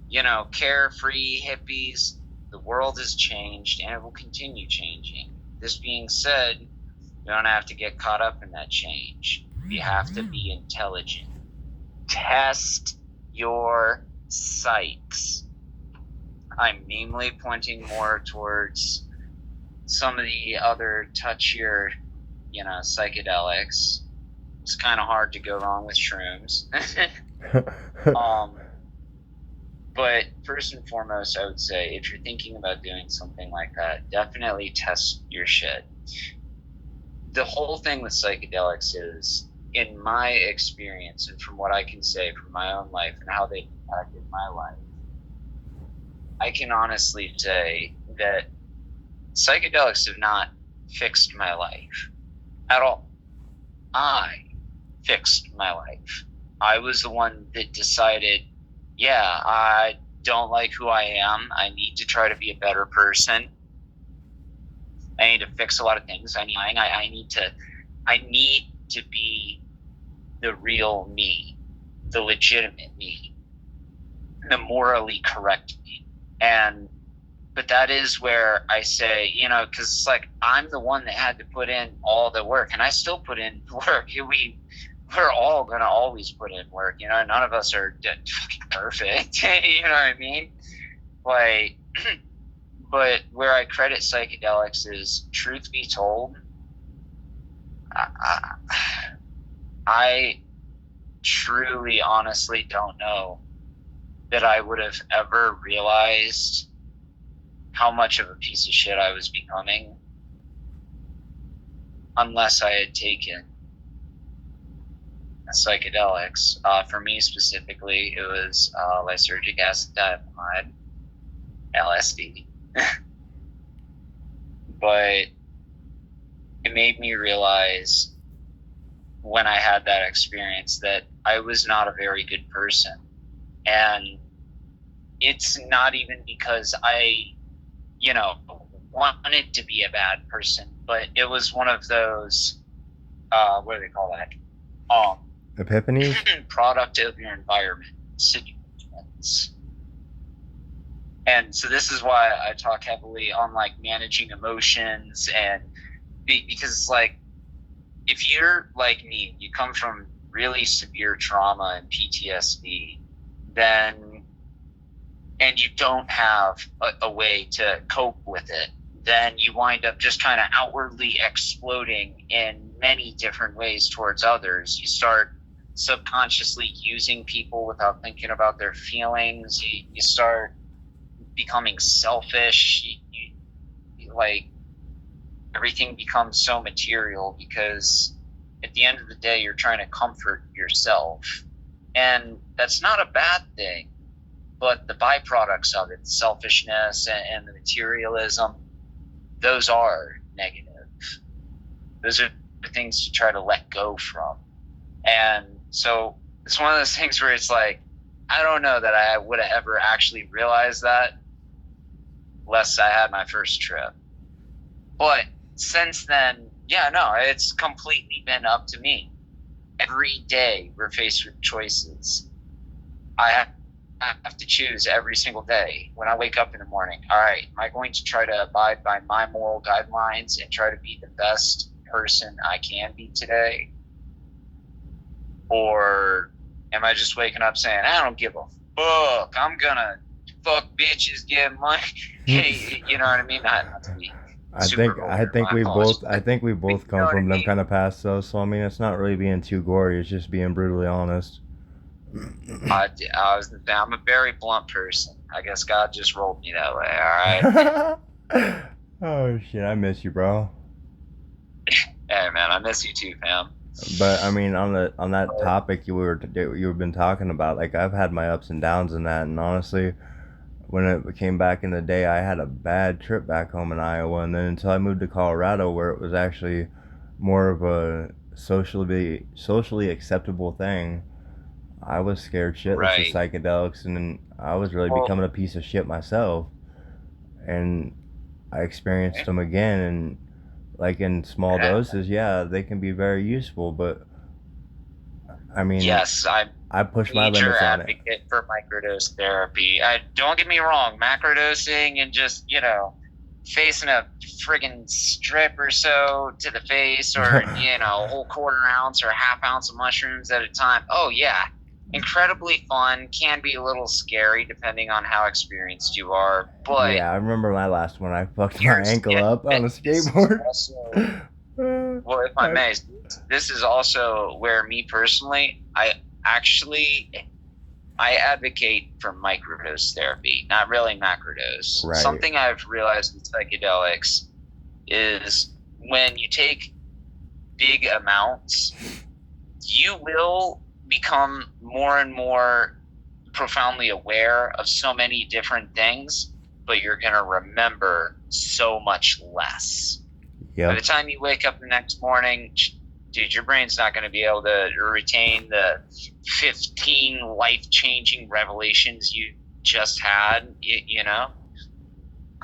you know, carefree hippies. The world has changed, and it will continue changing. This being said, you don't have to get caught up in that change. You have to be intelligent. Test your psychs. I'm namely pointing more towards some of the other touchier, you know, psychedelics. It's kind of hard to go wrong with shrooms. But first and foremost, I would say if you're thinking about doing something like that, definitely test your shit. The whole thing with psychedelics is, in my experience and from what I can say from my own life and how they've impacted my life, I can honestly say that psychedelics have not fixed my life at all. I fixed my life. I was the one that decided, yeah, I don't like who I am. I need to try to be a better person. I need to fix a lot of things. I need to be the real me, the legitimate me, the morally correct me. But that is where I say, you know, because it's like I'm the one that had to put in all the work, and I still put in work. We're all gonna always put in work, you know. None of us are fucking perfect, you know what I mean? Like, but where I credit psychedelics is, truth be told, I truly, honestly don't know that I would have ever realized how much of a piece of shit I was becoming unless I had taken psychedelics. For me specifically, it was lysergic acid diethylamide, LSD. But it made me realize when I had that experience that I was not a very good person. And it's not even because I, you know, wanted to be a bad person, but it was one of those, what do they call that? Epiphanies? Product of your environment situations. And so this is why I talk heavily on like managing emotions, and because it's like, if you're like me, you come from really severe trauma and PTSD, then, and you don't have a way to cope with it, then you wind up just kind of outwardly exploding in many different ways towards others. You start subconsciously using people without thinking about their feelings. You start becoming selfish. You like, everything becomes so material because at the end of the day, you're trying to comfort yourself. And that's not a bad thing, but the byproducts of it, selfishness and the materialism, those are negative. Those are the things to try to let go from. And so it's one of those things where it's like, I don't know that I would have ever actually realized that unless I had my first trip. But since then, yeah, no, it's completely been up to me. Every day we're faced with choices. I have have to choose every single day when I wake up in the morning. All right, am I going to try to abide by my moral guidelines and try to be the best person I can be today? Or am I just waking up saying, I don't give a fuck, I'm gonna fuck bitches, get money? Hey, you know what I mean? Not to be I super think vulgar, my apologies. I think we both You come know what I from them mean? kind of past though. So I mean, it's not really being too gory. It's just being brutally honest. I'm a very blunt person. I guess God just rolled me that way. All right. Oh shit, I miss you, bro. Hey man, I miss you too, fam. But I mean, on that topic you've been talking about, like I've had my ups and downs in that, and honestly, when it came back in the day, I had a bad trip back home in Iowa, and then until I moved to Colorado, where it was actually more of a socially acceptable thing, I was scared shitless Right. of psychedelics, and then I was really Well- becoming a piece of shit myself, and I experienced them again, and like in small Yeah. doses, yeah, they can be very useful, but I mean, Yes, I'm I push my major limits on it. advocate for microdose therapy. Don't get me wrong, macrodosing and just, facing a friggin' strip or so to the face, or a whole quarter ounce or a half ounce of mushrooms at a time. Oh yeah, incredibly fun. Can be a little scary depending on how experienced you are, but Yeah, I remember my last one. I fucked my here's- ankle yeah, up on a this is skateboard. also- well, if I may, this is also where me personally, I advocate for microdose therapy, not really macrodose. Right. Something I've realized with psychedelics is when you take big amounts, you will become more and more profoundly aware of so many different things, but you're going to remember so much less. By the Yep. time you wake up the next morning, dude, your brain's not going to be able to retain the 15 life-changing revelations you just had,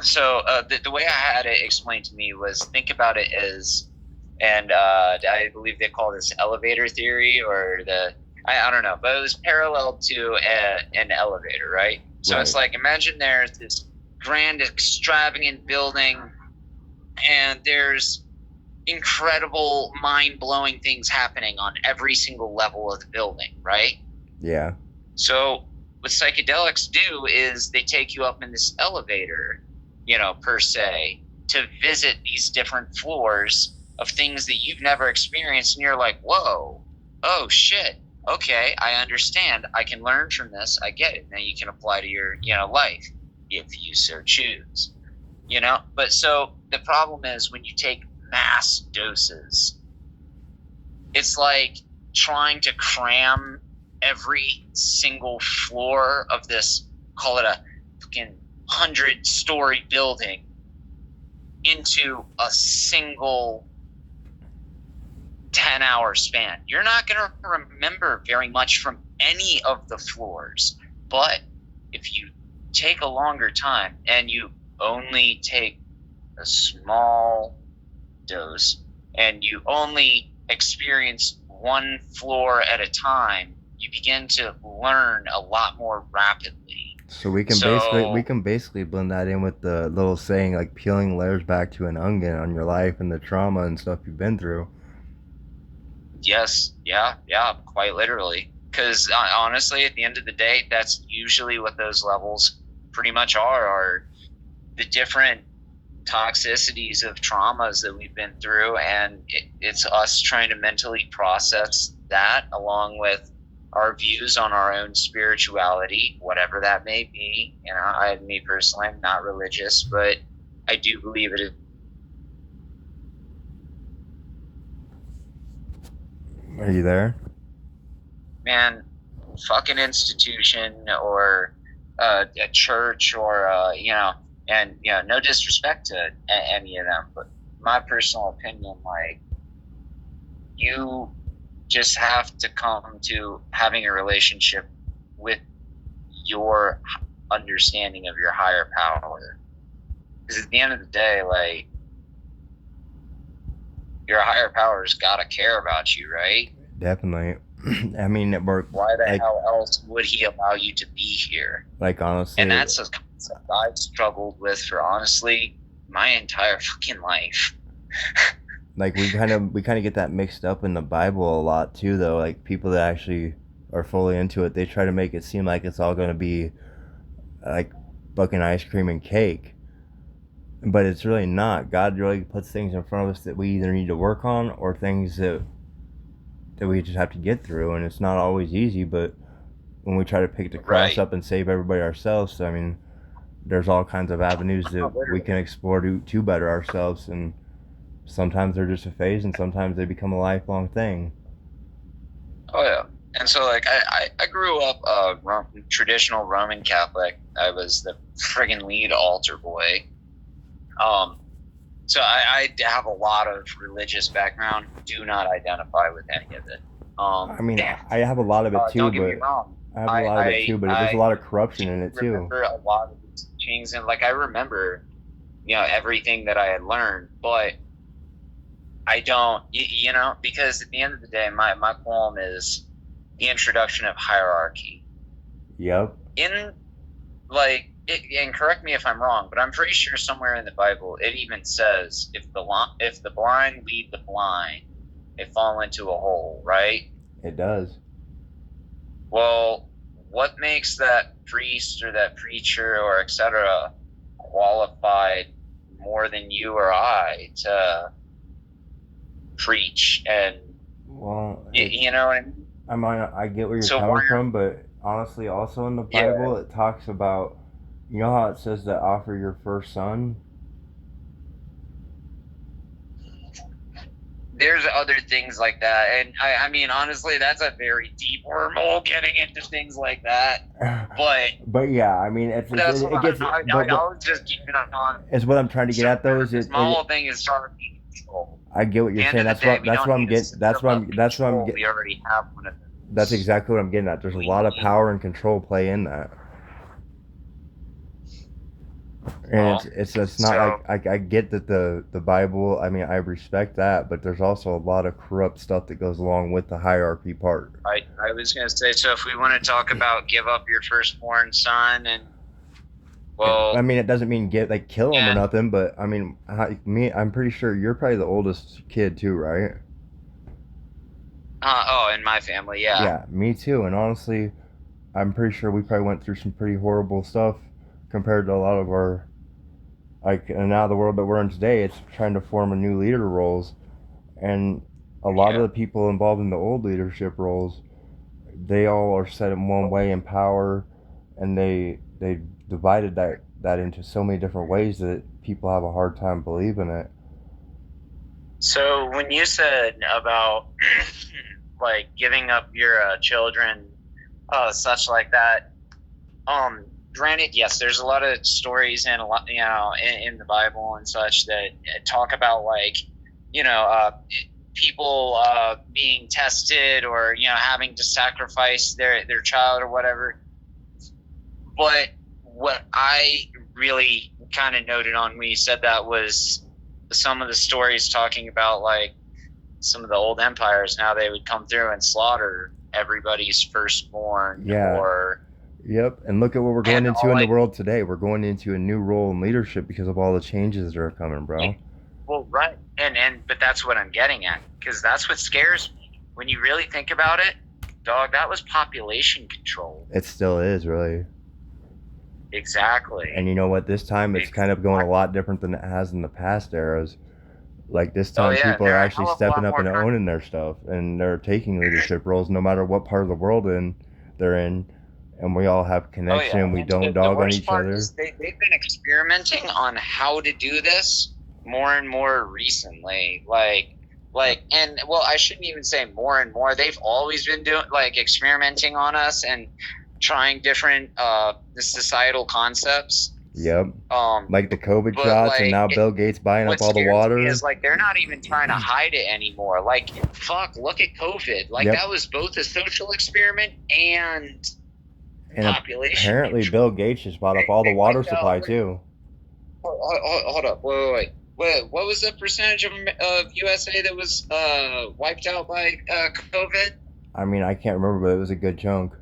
So the way I had it explained to me was, think about it as, and I believe they call this elevator theory, or I don't know, but it was parallel to an elevator, right? So it's Right. like, imagine there's this grand, extravagant building, and there's incredible, mind-blowing things happening on every single level of the building, right? Yeah. So what psychedelics do is they take you up in this elevator, per se, to visit these different floors of things that you've never experienced, and you're like, whoa, oh shit, okay, I understand, I can learn from this, I get it, and then you can apply to your life if you so choose. But so the problem is, when you take mass doses, it's like trying to cram every single floor of this, call it a fucking 100-story building, into a single 10-hour span. You're not going to remember very much from any of the floors, but if you take a longer time and you only take a small dose and you only experience one floor at a time, you begin to learn a lot more rapidly. So we can basically blend that in with the little saying, like peeling layers back to an onion on your life and the trauma and stuff you've been through. Yes, yeah, quite literally. Because honestly, at the end of the day, that's usually what those levels pretty much are the different toxicities of traumas that we've been through, and it's us trying to mentally process that, along with our views on our own spirituality, whatever that may be. Me personally, I'm not religious, but I do believe it is. Are you there? Man, fucking institution, or a church, or and no disrespect to any of them, but my personal opinion, like, you just have to come to having a relationship with your understanding of your higher power, because at the end of the day, like, your higher power's got to care about you, right? Definitely. I mean, we're Why the like, hell else would he allow you to be here? like honestly, And that's a concept I've struggled with for honestly my entire fucking life. like we kind of get that mixed up in the Bible a lot too, though. Like people that actually are fully into it, they try to make it seem like it's all going to be like fucking ice cream and cake, but it's really not. God really puts things in front of us that we either need to work on or things that we just have to get through, and it's not always easy. But when we try to pick the cross Right. up and save everybody ourselves, I mean, there's all kinds of avenues that we can explore to better ourselves, and sometimes they're just a phase, and sometimes they become a lifelong thing. Oh yeah. And so like I grew up traditional Roman Catholic. I was the friggin' lead altar boy. So I have a lot of religious background. Do not identify with any of it. I mean, I have a lot of it too, don't get me but wrong. I have a lot of it too, but there's a lot of corruption in it too. Remember a lot of these teachings, and like I remember, everything that I had learned, but I don't, because at the end of the day, my poem is the introduction of hierarchy. Yep. In and correct me if I'm wrong, but I'm pretty sure somewhere in the Bible it even says if the blind lead the blind, they fall into a hole, right? It does. Well, what makes that priest or that preacher or etc. qualified more than you or I to preach? And Well, you know what I mean? I get where you're So coming why- from, but honestly, also in the Yeah. Bible, it talks about, you know how it says to offer your first son? There's other things like that, and I mean, honestly, that's a very deep wormhole getting into things like that. But But yeah, I mean, it that's gets. what I but was just keeping on. it's what I'm trying to get at, though. Is My whole thing is trying to be control. I get what At the you're end saying. of the day, we That's don't what I'm need a getting. system That's what of I'm control. getting. We already have one of them. That's exactly what I'm getting at. There's a lot of power and control play in that. And it's not so- like I get that the Bible, I mean, I respect that, but there's also a lot of corrupt stuff that goes along with the hierarchy part. I was going to say, so if we want to talk about give up your firstborn son, and well, I mean, it doesn't mean kill him Yeah. or nothing, but I mean, I'm pretty sure you're probably the oldest kid too, right? in my family, yeah. Yeah, me too. And honestly, I'm pretty sure we probably went through some pretty horrible stuff compared to a lot of our, and now the world that we're in today, it's trying to form a new leader roles. And a lot of the people involved in the old leadership roles, they all are set in one way in power, and they divided that into so many different ways that people have a hard time believing it. So when you said about like giving up your children, such like that, granted, yes, there's a lot of stories and a lot, in the Bible and such that talk about like, people being tested or having to sacrifice their child or whatever. But what I really kind of noted on when you said that was some of the stories talking about like some of the old empires, now they would come through and slaughter everybody's firstborn. Yeah. Or Yep, and look at what we're going And into all in the I- world today. We're going into a new role in leadership because of all the changes that are coming, bro. well, right, and but that's what I'm getting at, because that's what scares me when you really think about it, dog. That was population control. It still is, really. Exactly. And you know what? This time it's kind of going a lot different than it has in the past eras. Like this time, yeah, people they're are a actually hell of a stepping lot up and more owning their stuff, and they're taking leadership roles, no matter what part of the world they're in. And we all have connection. We And don't the dog on worst each part other. is they've been experimenting on how to do this more and more recently. And well, I shouldn't even say more and more. They've always been doing experimenting on us and trying different societal concepts. Yep. Like the COVID but, shots, and like, now Bill Gates buying up what all the scares water. me is they're not even trying to hide it anymore. Fuck, look at COVID. Yep. That was both a social experiment and And population apparently, control. Bill Gates just bought up all the water supply too. Hold up, wait. What was the percentage of USA that was wiped out by COVID? I mean, I can't remember, but it was a good chunk.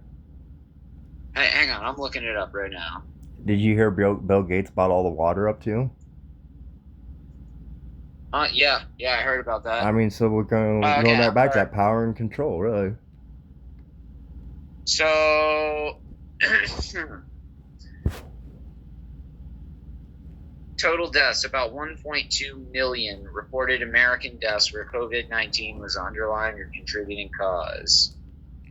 Hey, hang on, I'm looking it up right now. Did you hear Bill Gates bought all the water up too? Yeah, I heard about that. I mean, so we're going Okay, right back to alright. that power and control, really. So, total deaths, about 1.2 million reported American deaths where COVID-19 was underlying or contributing cause.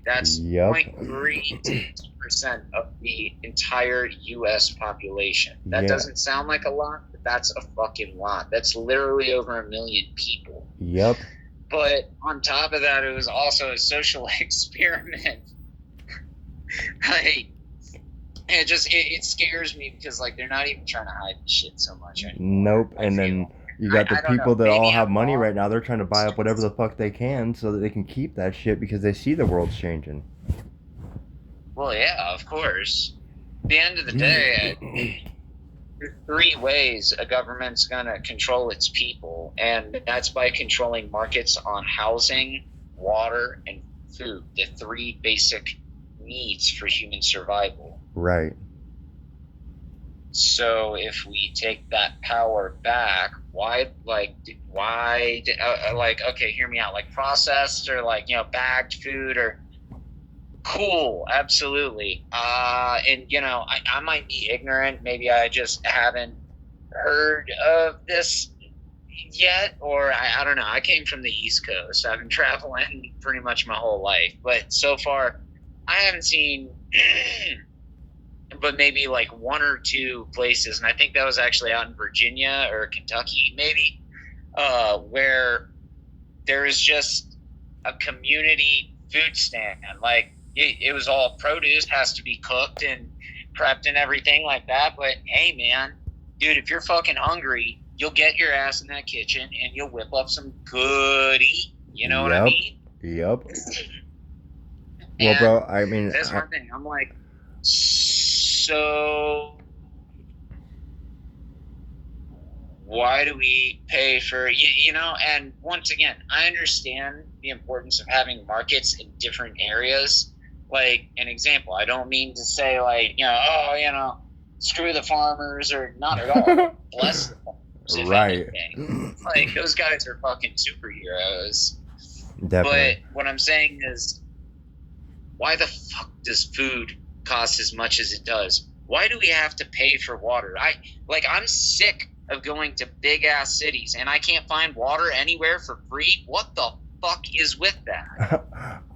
That's Yep. 0.3% of the entire U.S. population. That Yeah. doesn't sound like a lot, but that's a fucking lot. That's literally over 1 million people. Yep. But on top of that, it was also a social experiment. Like, it scares me because, like, they're not even trying to hide the shit so much anymore. Nope. And then you got the I don't know. people that all Maybe have I'm money wrong. right now. They're trying to buy up whatever the fuck they can so that they can keep that shit because they see the world's changing. Well, yeah, of course. At the end of the day, there's 3 ways a government's gonna control its people, and that's by controlling markets on housing, water, and food. The 3 basic needs for human survival. Right. So if we take that power back, okay, hear me out, like processed or like, bagged food or cool, absolutely. And I might be ignorant. Maybe I just haven't heard of this yet, or I don't know. I came from the East Coast. I've been traveling pretty much my whole life, but so far I haven't seen but maybe like 1 or 2 places, and I think that was actually out in Virginia or Kentucky, maybe, where there is just a community food stand. Like it was all produce, has to be cooked and prepped and everything like that. But hey, man, dude, if you're fucking hungry, you'll get your ass in that kitchen and you'll whip up some good eat. You know what I Yep. mean? Yep. Well, And bro, I mean, that's one thing. I'm like, so why do we pay for, and once again, I understand the importance of having markets in different areas. Like an example, I don't mean to say like, screw the farmers, or not at all. Bless the farmers, if right. anything. Like, those guys are fucking superheroes. Definitely. But what I'm saying is, why the fuck does food cost as much as it does? Why do we have to pay for water? I'm sick of going to big ass cities and I can't find water anywhere for free. What the fuck is with that?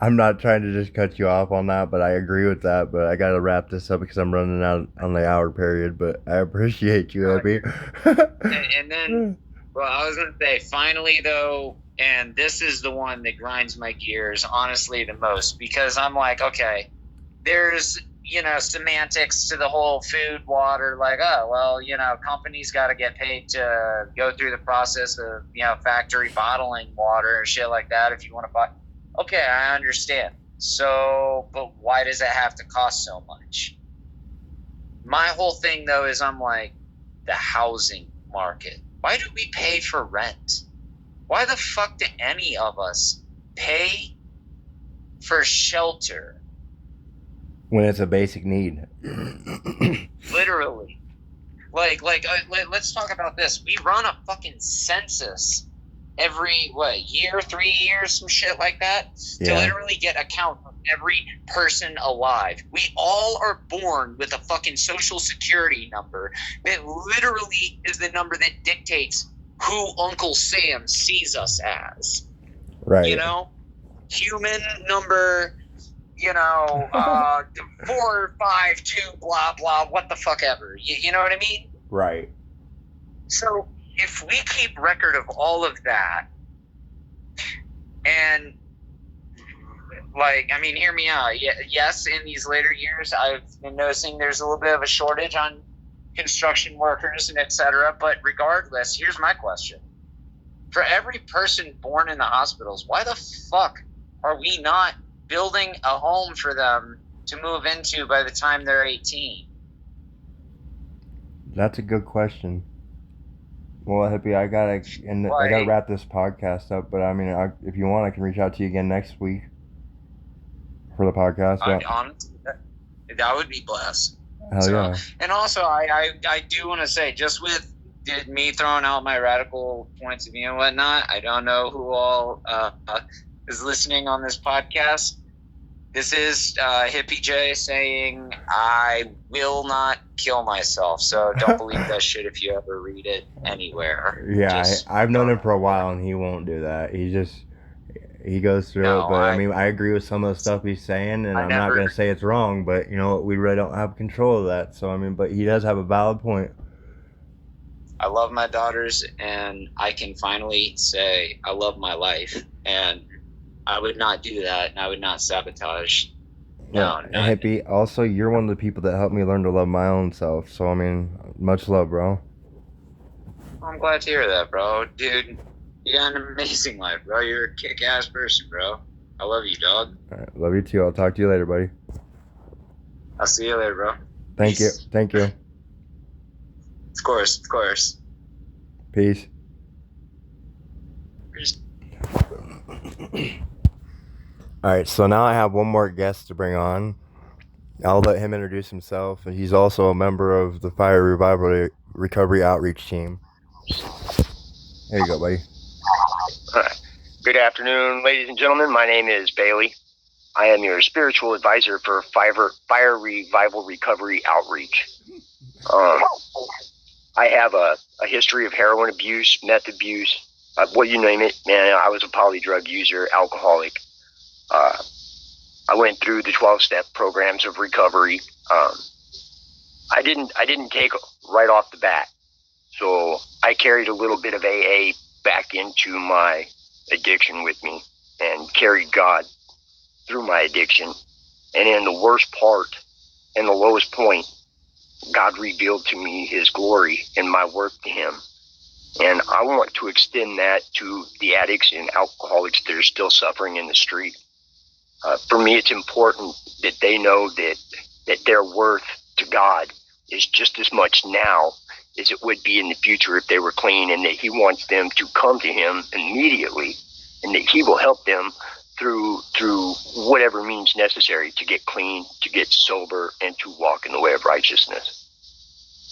I'm not trying to just cut you off on that, but I agree with that. But I gotta wrap this up because I'm running out on the hour period. But I appreciate you, Abby. And then, well, I was gonna say, finally though, and this is the one that grinds my gears, honestly, the most, because I'm like, okay, there's, semantics to the whole food, water, like, oh, well, companies got to get paid to go through the process of, factory bottling water and shit like that if you want to buy. Okay, I understand. So, but why does it have to cost so much? My whole thing, though, is I'm like, the housing market. Why do we pay for rent? Why the fuck do any of us pay for shelter? When it's a basic need. Literally. Let's talk about this. We run a fucking census every, year, 3 years, some shit like that, to literally get a count of every person alive. We all are born with a fucking social security number that literally is the number that dictates who Uncle Sam sees us as. Right. Human number, 452, blah, blah, what the fuck ever. You know what I mean? Right. So if we keep record of all of that, and hear me out. Yes, in these later years, I've been noticing there's a little bit of a shortage on construction workers and etc. But regardless, here's my question. For every person born in the hospitals, why the fuck are we not building a home for them to move into by the time they're 18? That's a good question. Well, Hippie, I gotta wrap this podcast up. But I mean, if you want, I can reach out to you again next week. for the podcast. Yeah. Honestly, that would be blessed. Hell yeah. And also, I do want to say, just with me throwing out my radical points of view and whatnot, I don't know who all is listening on this podcast. This is Hippie J saying, I will not kill myself. So don't believe that shit if you ever read it anywhere. Yeah, Just I've known don't. him for a while, and he won't do that. He goes through No, it, but I mean, I agree with some of the stuff he's saying, and I'm not never- going to say it's wrong, but you know, we really don't have control of that. So I mean, but he does have a valid point. I love my daughters, and I can finally say I love my life, and I would not do that, and I would not sabotage. No, And Hippie, also, you're one of the people that helped me learn to love my own self. So I mean, much love, bro. I'm glad to hear that, bro. Dude, you got an amazing life, bro. You're a kick-ass person, bro. I love you, dog. All right, love you too. I'll talk to you later, buddy. I'll see you later, bro. Thank Peace. you. Thank you. Of course, of course. Peace. All right, so now I have one more guest to bring on. I'll let him introduce himself. He's also a member of the Fire Revival Recovery Outreach Team. There you go, buddy. Good afternoon, ladies and gentlemen. My name is Bailey. I am your spiritual advisor for Fire Revival Recovery Outreach. I have a history of heroin abuse, meth abuse, what you name it. Man, I was a poly drug user, alcoholic. I went through the 12-step programs of recovery. I didn't take right off the bat, so I carried a little bit of AA back into my addiction with me, and carried God through my addiction. And in the worst part, in the lowest point, God revealed to me his glory in my work to him. And I want to extend that to the addicts and alcoholics that are still suffering in the street. For me, it's important that they know that their worth to God is just as much now as it would be in the future if they were clean, and that he wants them to come to him immediately, and that he will help them through whatever means necessary to get clean, to get sober, and to walk in the way of righteousness.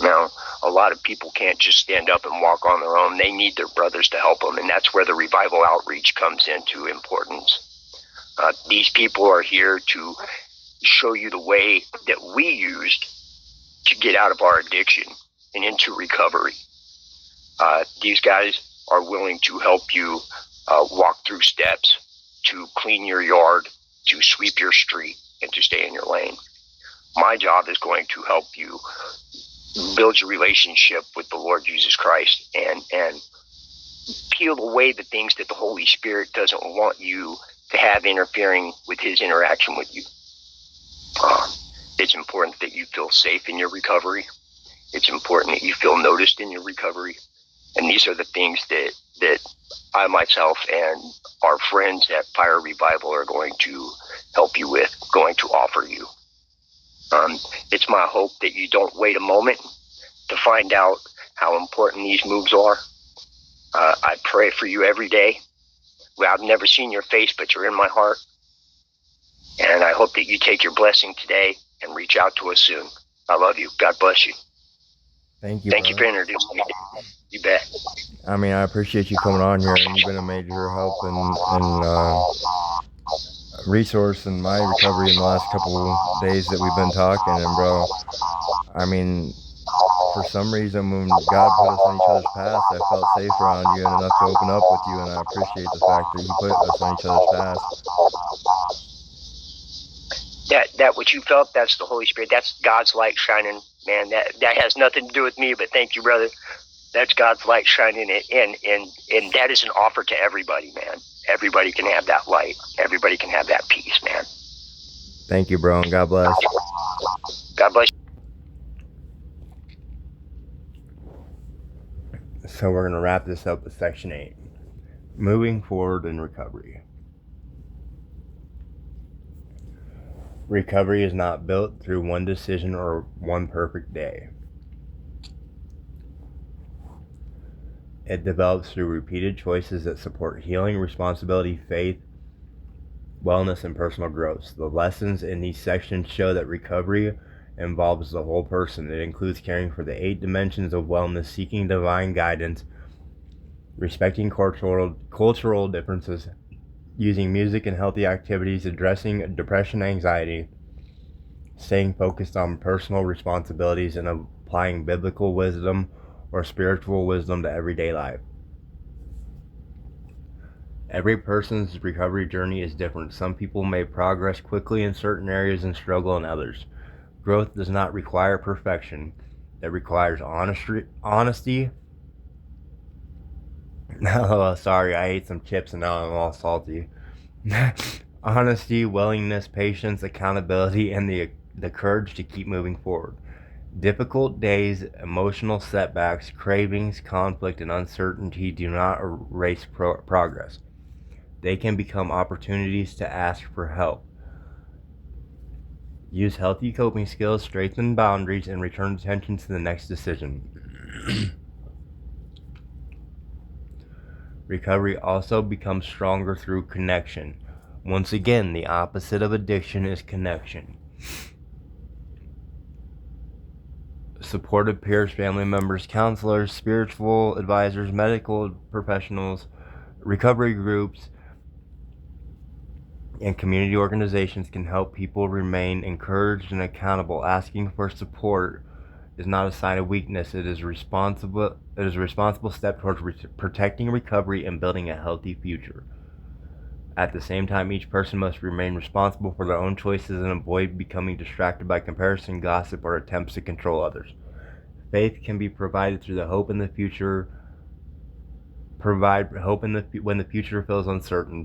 Now, a lot of people can't just stand up and walk on their own. They need their brothers to help them, and that's where the revival outreach comes into importance. These people are here to show you the way that we used to get out of our addiction and into recovery. These guys are willing to help you walk through steps, to clean your yard, to sweep your street, and to stay in your lane. My job is going to help you build your relationship with the Lord Jesus Christ and peel away the things that the Holy Spirit doesn't want you to have interfering with his interaction with you. It's important that you feel safe in your recovery. It's important that you feel noticed in your recovery. And these are the things that I myself and our friends at Fire Revival are going to help you with, going to offer you. It's my hope that you don't wait a moment to find out how important these moves are. I pray for you every day. Well, I've never seen your face, but you're in my heart. And I hope that you take your blessing today and reach out to us soon. I love you. God bless you. Thank you. Thank you for introducing me. You bet. I mean, I appreciate you coming on here, and you've been a major help and resource in my recovery in the last couple of days that we've been talking. And bro, I mean, for some reason when God put us on each other's paths, I felt safe around you and enough to open up with you, and I appreciate the fact that you put us on each other's paths. That what you felt, that's the Holy Spirit. That's God's light shining, man. That has nothing to do with me, but thank you, brother. That's God's light shining, and that is an offer to everybody, man. Everybody can have that light. Everybody can have that peace, man. Thank you, bro, and God bless. God bless. So we're going to wrap this up with Section 8. Moving forward in recovery. Recovery is not built through one decision or one perfect day. It develops through repeated choices that support healing, responsibility, faith, wellness, and personal growth. The lessons in these sections show that recovery involves the whole person. It includes caring for the 8 dimensions of wellness, seeking divine guidance, respecting cultural differences, using music and healthy activities, addressing depression, anxiety, staying focused on personal responsibilities, and applying biblical wisdom or spiritual wisdom to everyday life. Every person's recovery journey is different. Some people may progress quickly in certain areas and struggle in others. Growth does not require perfection. It requires honesty. Oh, sorry, I ate some chips and now I'm all salty. Honesty, willingness, patience, accountability, and the courage to keep moving forward. Difficult days, emotional setbacks, cravings, conflict, and uncertainty do not erase progress. They can become opportunities to ask for help. Use healthy coping skills, strengthen boundaries, and return attention to the next decision. Recovery also becomes stronger through connection. Once again, the opposite of addiction is connection. Supportive peers, family members, counselors, spiritual advisors, medical professionals, recovery groups, and community organizations can help people remain encouraged and accountable. Asking for support is not a sign of weakness. It is a responsible step towards protecting recovery and building a healthy future. At the same time, each person must remain responsible for their own choices and avoid becoming distracted by comparison, gossip, or attempts to control others. Faith can be provided through the hope in the future. Provide hope when the future feels uncertain.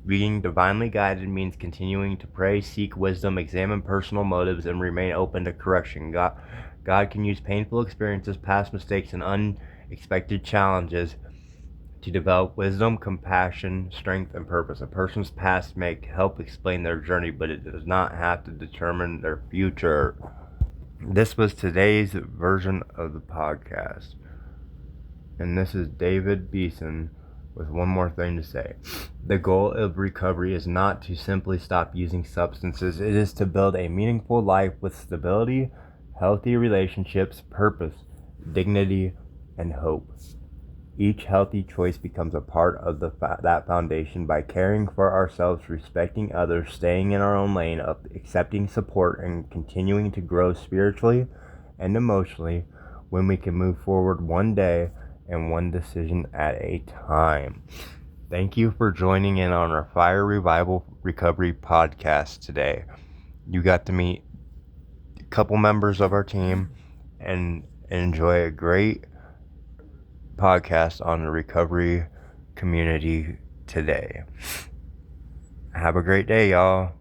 Being divinely guided means continuing to pray, seek wisdom, examine personal motives, and remain open to correction. God can use painful experiences, past mistakes, and unexpected challenges to develop wisdom, compassion, strength, and purpose. A person's past may help explain their journey, but it does not have to determine their future. This was today's version of the podcast. And this is David Beeson with one more thing to say. The goal of recovery is not to simply stop using substances. It is to build a meaningful life with stability, healthy relationships, purpose, dignity, and hope. Each healthy choice becomes a part of that foundation. By caring for ourselves, respecting others, staying in our own lane, accepting support, and continuing to grow spiritually and emotionally, when we can move forward one day and one decision at a time. Thank you for joining in on our Fire Revival Recovery podcast today. You got to meet a couple members of our team and enjoy a great podcast on the recovery community today. Have a great day, y'all.